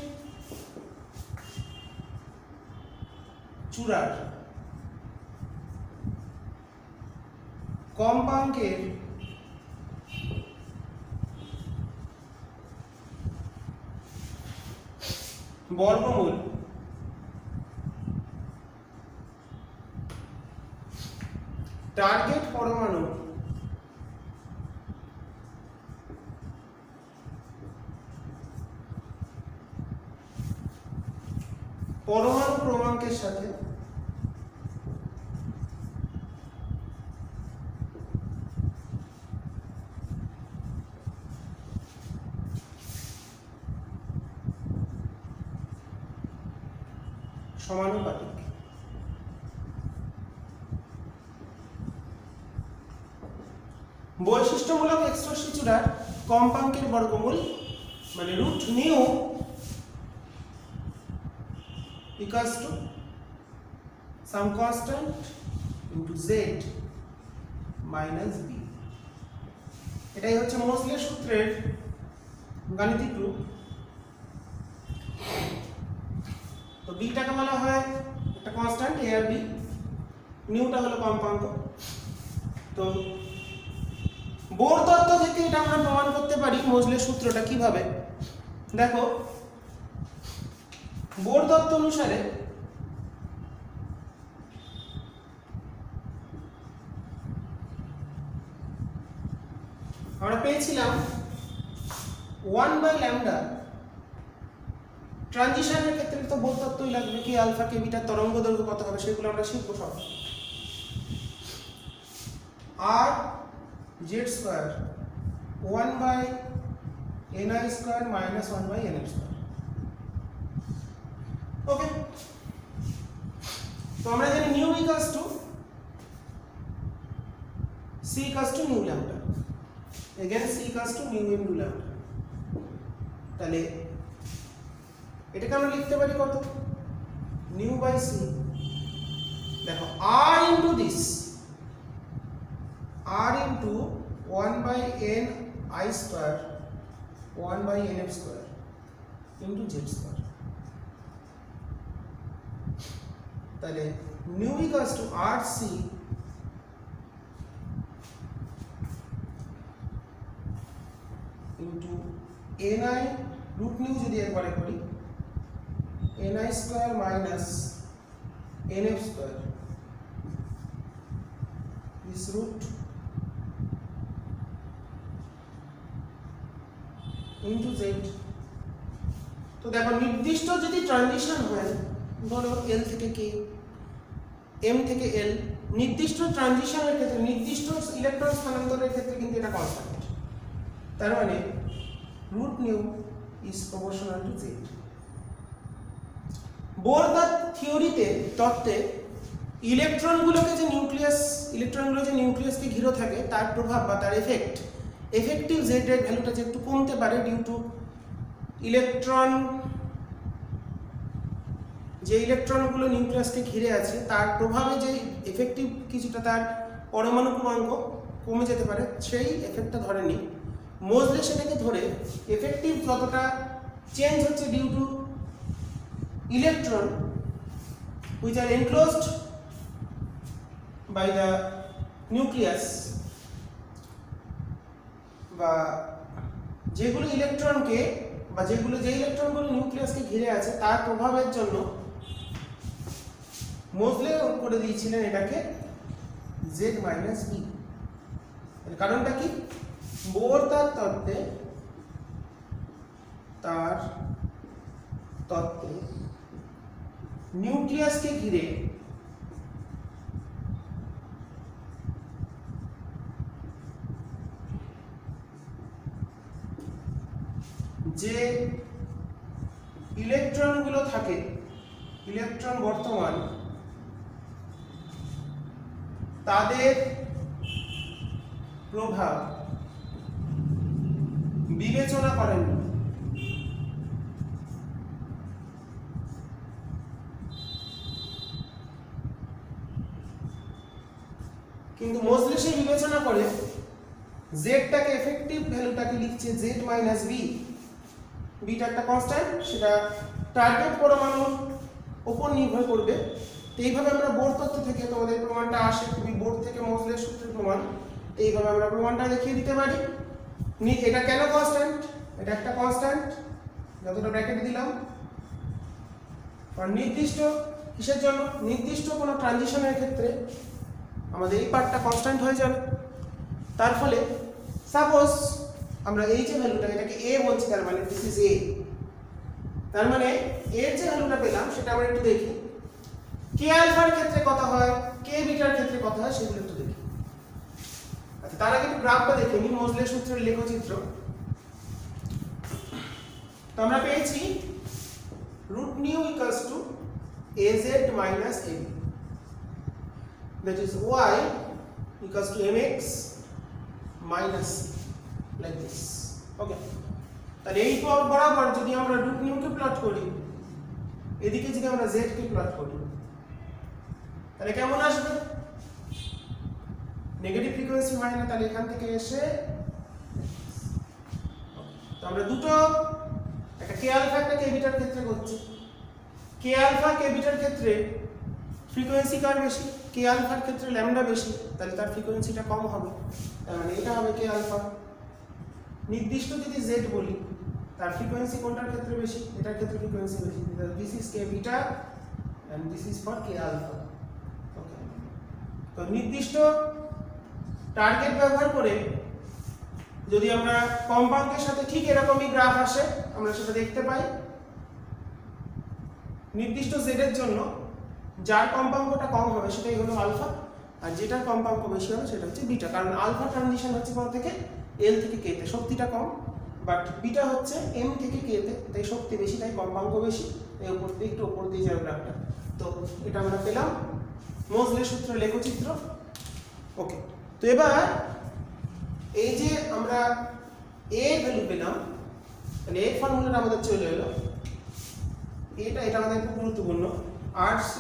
চূড়ার কম্পাঙ্কের বর্গমূল টার্গেট পরমাণু পরমাণু ক্রমাঙ্কের সাথে সমানুপাতিক। বৈশিষ্ট্যমূলক এক্স রশ্মি চূড়ার কম্পাঙ্কের বর্গমূল মানে root nu equals to some constant into z minus b। এটাই হচ্ছে মোজলের সূত্রের গাণিতিক রূপ। তো বিটাকে বলা হয় একটা কনস্ট্যান্ট এ আর বি, নিউটা হলো কম্পাঙ্ক। তো বোর তত্ত্ব থেকে এটা আমরা প্রমাণ করতে পারি মোজলের সূত্রটা কিভাবে। দেখো, বোর তত্ত্ব অনুসারে আমরা পেয়েছিলাম 1/λ। ট্রানজিশনের ক্ষেত্রে তো বোর তত্ত্বই লাগবে, কি আলফা কে বিটা তরঙ্গ দৈর্ঘ্য কত হবে সেগুলো আমরা শিখবো সব। R Z square 1/ni square minus 1/nf square. Okay, তো আমরা জানি nu equals to c equals to nu lambda, again c equals to nu into lambda. তাহলে এটাকে আমরা লিখতে পারি কত? Nu by c. দেখো, R into this, R into 1/ni square 1/nf square into Z square. তাহলে nu equals to R c ni root nu যদি একবারে করি ni square minus nf square this root into z। তো দেখো নির্দিষ্ট যদি transition হয় ধরো l থেকে k m থেকে l নির্দিষ্ট ট্রানজিশনের ক্ষেত্রে নির্দিষ্ট ইলেকট্রন স্থানান্তরের ক্ষেত্রে কিন্তু এটা কনস্ট্যান্ট। তার মানে root nu is proportional to z। Bohr the থিওরিতে তত্ত্বে ইলেকট্রনগুলোকে যে নিউক্লিয়াসকে ঘিরে থাকে তার প্রভাব বা তার এফেক্টিভ z এর ভ্যালুটা যে একটু কমতে পারে ডিউ টু ইলেকট্রনগুলো নিউক্লিয়াসকে ঘিরে আছে তার প্রভাবে যে এফেক্টিভ কিছুটা তার পরমাণু ক্রমাঙ্ক কমে যেতে পারে সেই এফেক্টটা ধরেনি। মোজলে সেটাকে ধরে এফেক্টিভ যতটা চেঞ্জ হচ্ছে due to electron which are enclosed by the nucleus বা যে ইলেকট্রনগুলো নিউক্লিয়াসকে ঘিরে আছে তার প্রভাবের জন্য মোজলে করে দিয়েছিলেন এটাকে z মাইনাস b। এর কারণটা কি? বোর তার তত্ত্বে নিউক্লিয়াসকে ঘিরে যে ইলেকট্রনগুলো থাকে ইলেকট্রন বর্তমান তাদের প্রভাব বিবেচনা করেন। কিন্তু মোজলে সেই বিবেচনা করে জেডটাকে এফেক্টিভ ভ্যালুটাকে লিখছে z মাইনাস b। বিটা একটা কনস্ট্যান্ট, সেটা টার্গেট পরমাণুর উপর নির্ভর করবে। তো এইভাবে আমরা বোর তত্ত্ব থেকে তোমাদের প্রমাণটা আসে, খুবই বোর থেকে মোজলের সূত্রের প্রমাণ। এইভাবে আমরা প্রমাণটা দেখিয়ে দিতে পারি। এটা কেন কনস্ট্যান্ট? এটা একটা কনস্ট্যান্ট যতটা ব্র্যাকেটে দিলাম, আর নির্দিষ্ট কিসের জন্য? নির্দিষ্ট কোনো ট্রানজিশনের ক্ষেত্রে আমাদের এই পার্টটা কনস্ট্যান্ট হয়ে যাবে। তার ফলে সাপোজ আমরা এই যে ভ্যালুটা এটাকে a বলছি, তার মানে দিস ইজ a। তার মানে এর যে ভ্যালুটা পেলাম সেটা আমরা একটু দেখি। k আলফার ক্ষেত্রে কত হয়, k বিটার ক্ষেত্রে কত হয় সেগুলো একটু দেখি। আচ্ছা, তার আগে একটু গ্রাফটা দেখে নিই, মোজলের সূত্রের লেখচিত্র। তো আমরা পেয়েছি root nu equals to az minus ab, that is y equals to mx minus c, like this. Okay, তাহলে এই পথ বরাবর যদি আমরা root nu কে প্লট করি, এদিকে যদি আমরা z কে প্লট করি, তাহলে কেমন আসবে? নেগেটিভ ফ্রিকোয়েন্সি হয় না, তাহলে এখান থেকে এসে তো আমরা দুটো, একটা কে আলফা একটা কে বিটার ক্ষেত্রে করছি। কে আলফা কে বিটার ক্ষেত্রে ফ্রিকোয়েন্সি কার বেশি? কে আলফার ক্ষেত্রে ল্যামডা বেশি, তাহলে তার ফ্রিকোয়েন্সিটা কম হবে। তার মানে এটা হবে কে আলফা। নির্দিষ্ট যদি জেড বলি, তার ফ্রিকোয়েন্সি কোনটার ক্ষেত্রে বেশি? এটার ক্ষেত্রে ফ্রিকোয়েন্সি বেশি। This is K beta and this is for K alpha. Okay, তো নির্দিষ্ট টার্গেট ব্যবহার করে যদি আমরা কম্পাঙ্কের সাথে ঠিক এরকমই গ্রাফ আসে, আমরা সেটা দেখতে পাই। নির্দিষ্ট জেড এর জন্য যার কম্পাঙ্কটা কম হবে সেটাই হলো আলফা, আর যেটার কম্পাঙ্ক বেশি হবে সেটা হচ্ছে বিটা। কারণ আলফা ট্রানজিশন হচ্ছে কোন থেকে? এল থেকে কে তে, শক্তিটা কম। বাট বিটা হচ্ছে এম থেকে কে তে, তাই শক্তি বেশি, তাই কম্পাঙ্ক বেশি। এই উপর দিয়ে একটু উপর দিয়ে যাবে গ্রাফটা। তো এটা আমরা পেলাম মোজলের সূত্র লেখচিত্র। ওকে, তো এবার এই যে আমরা a ভ্যালু পেলাম, তাহলে এর ফর্মুলাটা আমাদের চলে এলো। এটা আমাদের খুব গুরুত্বপূর্ণ। RC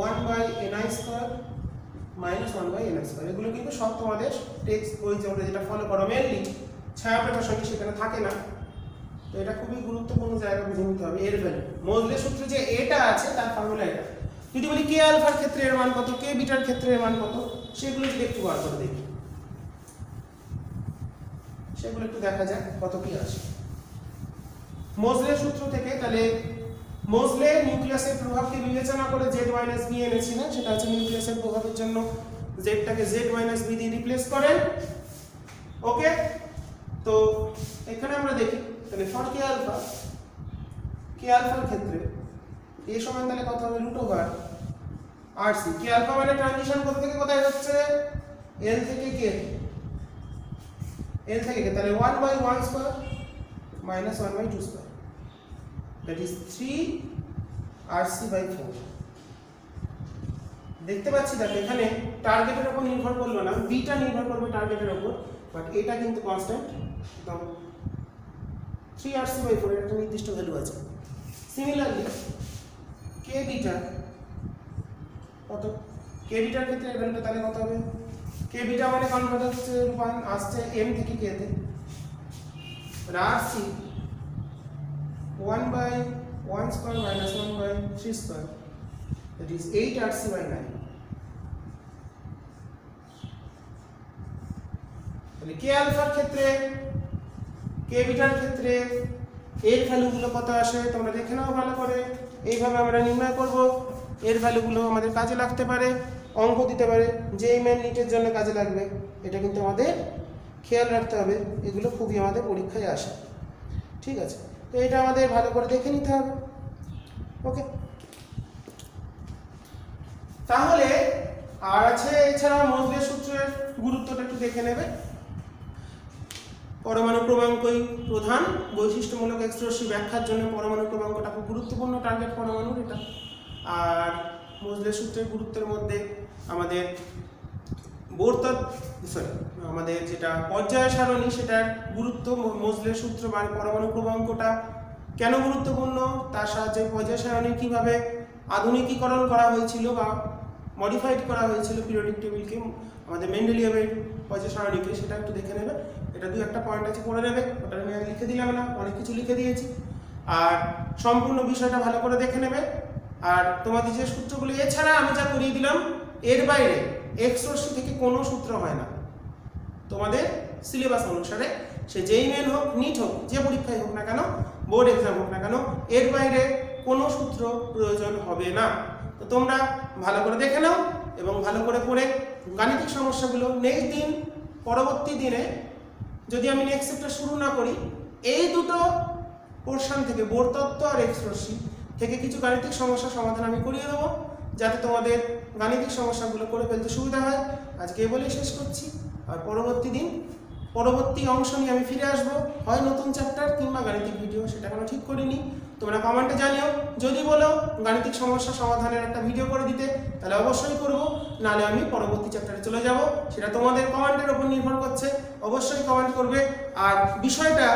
1/ni² minus 1/ni²। এগুলো কিন্তু সব তোমাদের টেক্সট বই যেটা ফলো করো মেনলি ছায়াপ্রকাশ সঙ্গে সেখানে থাকে না। তো এটা খুবই গুরুত্বপূর্ণ জায়গা বুঝে নিতে হবে। এর ভ্যালু মোজলের সূত্রে যে এটা আছে তার ফর্মুলা এটা। যদি বলি কে আলফার ক্ষেত্রে এর মান কত, কে বিটার ক্ষেত্রে এর মান কত, সেগুলো যদি একটু বার করে দেখি। সেগুলো একটু দেখা যাক কত কি আসে। মোজলের সূত্র থেকে তাহলে মোজলে নিউক্লিয়াসের প্রভাবকে বিবেচনা করে z - b এনেছিলেন, সেটা হচ্ছে নিউক্লিয়াসের প্রভাবের জন্য z টাকে z - b দিয়ে রিপ্লেস করেন। ওকে, তো এখানে আমরা দেখি তাহলে ফর কে আলফার ক্ষেত্রে a সমান তাহলে কত হবে √RC। কে আলফা মানে ট্রানজিশন কোথা থেকে কোথায় হচ্ছে, l থেকে k, l থেকে k, তাহলে 1/1 square minus 1/2 square, that is 3RC/4। দেখতে পাচ্ছি দেখো এখানে টার্গেটের উপর নির্ভর করলো না, বিটা নির্ভর করবে টার্গেটের উপর, বাট এটা কিন্তু কনস্ট্যান্ট একদম 3RC/4 এর একটা নির্দিষ্ট ভ্যালু আছে। সিমিলারলি k বিটা কত, k বিটার ক্ষেত্রে এই ভ্যালুটা তাহলে কত হবে, k বিটা মানে কনভার্ট হচ্ছে আসছে m থেকে k তে, RC 1/1 square minus 1/3 square, that is 8RC/9। তাহলে কে আলফার ক্ষেত্রে, কে বিটার ক্ষেত্রে এর ভ্যালুগুলো কত আসে তোমরা দেখে নাও ভালো করে। এইভাবে আমরা নির্ণয় করব, এর ভ্যালুগুলো আমাদের কাজে লাগতে পারে, অঙ্ক দিতে পারে, যেই ম্যান নিটের জন্য কাজে লাগবে, এটা কিন্তু আমাদের খেয়াল রাখতে হবে, এগুলো খুবই আমাদের পরীক্ষায় আসে। ঠিক আছে, তো এটা আমাদের ভালো করে দেখে নিতে হবে। ওকে, তাহলে আর আছে এছাড়া মোজলের সূত্রের গুরুত্বটা একটু দেখে নেবে। পরমাণু ক্রমাঙ্কই প্রধান বৈশিষ্ট্যমূলক এক্স রশ্মি ব্যাখ্যার জন্য পরমাণু ক্রমাঙ্কটা খুব গুরুত্বপূর্ণ টার্গেট পরমাণুর এটা। আর মোজলের সূত্রের গুরুত্বের মধ্যে আমাদের আমাদের যেটা পর্যায় সারণী সেটার গুরুত্ব, মোজলের সূত্র বা পরমাণু ক্রমাঙ্কটা কেন গুরুত্বপূর্ণ, তার সাহায্যে পর্যায় সারণী কিভাবে আধুনিকীকরণ করা হয়েছিল বা মডিফাইড করা হয়েছিল পিরিয়ডিক টেবিলকে, আমাদের মেন্ডেলিয়েভের পর্যায় সারণীকে, সেটা একটু দেখে নেবে। এটা দুই একটা পয়েন্ট আছে পড়ে নেবে, ওটা আমি লিখে দিলাম না, অনেক কিছু লিখে দিয়েছি। আর সম্পূর্ণ বিষয়টা ভালো করে দেখে নেবে। আর তোমাদের যে সূত্রগুলো এছাড়া আমি যা করিয়ে দিলাম, এর বাইরে এক্স রশ্মি থেকে কোনো সূত্র হয় না তোমাদের সিলেবাস অনুসারে, সে যেই মেন হোক, নিট হোক, যে পরীক্ষায় হোক না কেন, বোর্ড এক্সাম হোক না কেন, এর বাইরে কোনো সূত্র প্রয়োজন হবে না। তো তোমরা ভালো করে দেখে নাও এবং ভালো করে পড়ে গাণিতিক সমস্যাগুলো নেক্সট দিন, পরবর্তী দিনে যদি আমি নেক্সট চ্যাপ্টার শুরু না করি, এই দুটো পোর্শন থেকে বোর তত্ত্ব আর এক্স রশ্মি থেকে কিছু গাণিতিক সমস্যার সমাধান আমি করিয়ে দেবো, যাতে তোমাদের গাণিতিক সমস্যাগুলো করে ফেলতে সুবিধা হয়। আজকে এই বলেই শেষ করছি। আর পরবর্তী দিন পরবর্তী অংশ নিয়ে আমি ফিরে আসবো, হয় নতুন চ্যাপ্টার কিংবা গাণিতিক ভিডিও, সেটা কোনো ঠিক করিনি। তোমরা কমেন্টে জানিও, যদি বলো গাণিতিক সমস্যা সমাধানের একটা ভিডিও করে দিতে, তাহলে অবশ্যই করব, নাহলে আমি পরবর্তী চ্যাপ্টারে চলে যাব। সেটা তোমাদের কমেন্টের উপর নির্ভর করছে, অবশ্যই কমেন্ট করবে। আর বিষয়টা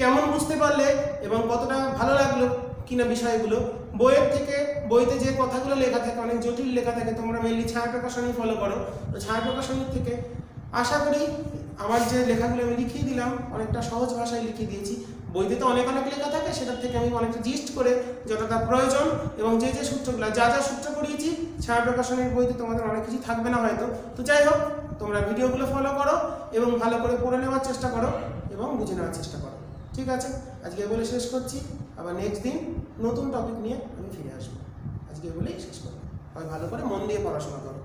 কেমন বুঝতে পারলে এবং কতটা ভালো লাগলো কিনা বিষয়গুলো, বইয়ের থেকে, বইতে যে কথাগুলো লেখা থাকে অনেক জটিল লেখা থাকে, তোমরা মেনলি ছায়া প্রকাশনী ফলো করো, তো ছায়া প্রকাশনীর থেকে আশা করি আমার যে লেখাগুলো আমি লিখিয়ে দিলাম অনেকটা সহজ ভাষায় লিখিয়ে দিয়েছি। বইতে তো অনেক লেখা থাকে, সেটার থেকে আমি অনেকটা জিস্ট করে যতটা প্রয়োজন এবং যে যে সূত্রগুলো যা সূত্র করিয়েছি ছায়া প্রকাশনের বইতে তোমাদের অনেক কিছু থাকবে না হয়তো। তো যাই হোক, তোমরা ভিডিওগুলো ফলো করো এবং ভালো করে পড়ে নেওয়ার চেষ্টা করো এবং বুঝে নেওয়ার চেষ্টা করো। ঠিক আছে, আজকে বলে শেষ করছি। আবার নেক্সট দিন নতুন টপিক নিয়ে আমি ফিরে আসবো। আজকে বলেই শেষ করবো। ভালো করে মন দিয়ে পড়াশোনা করো।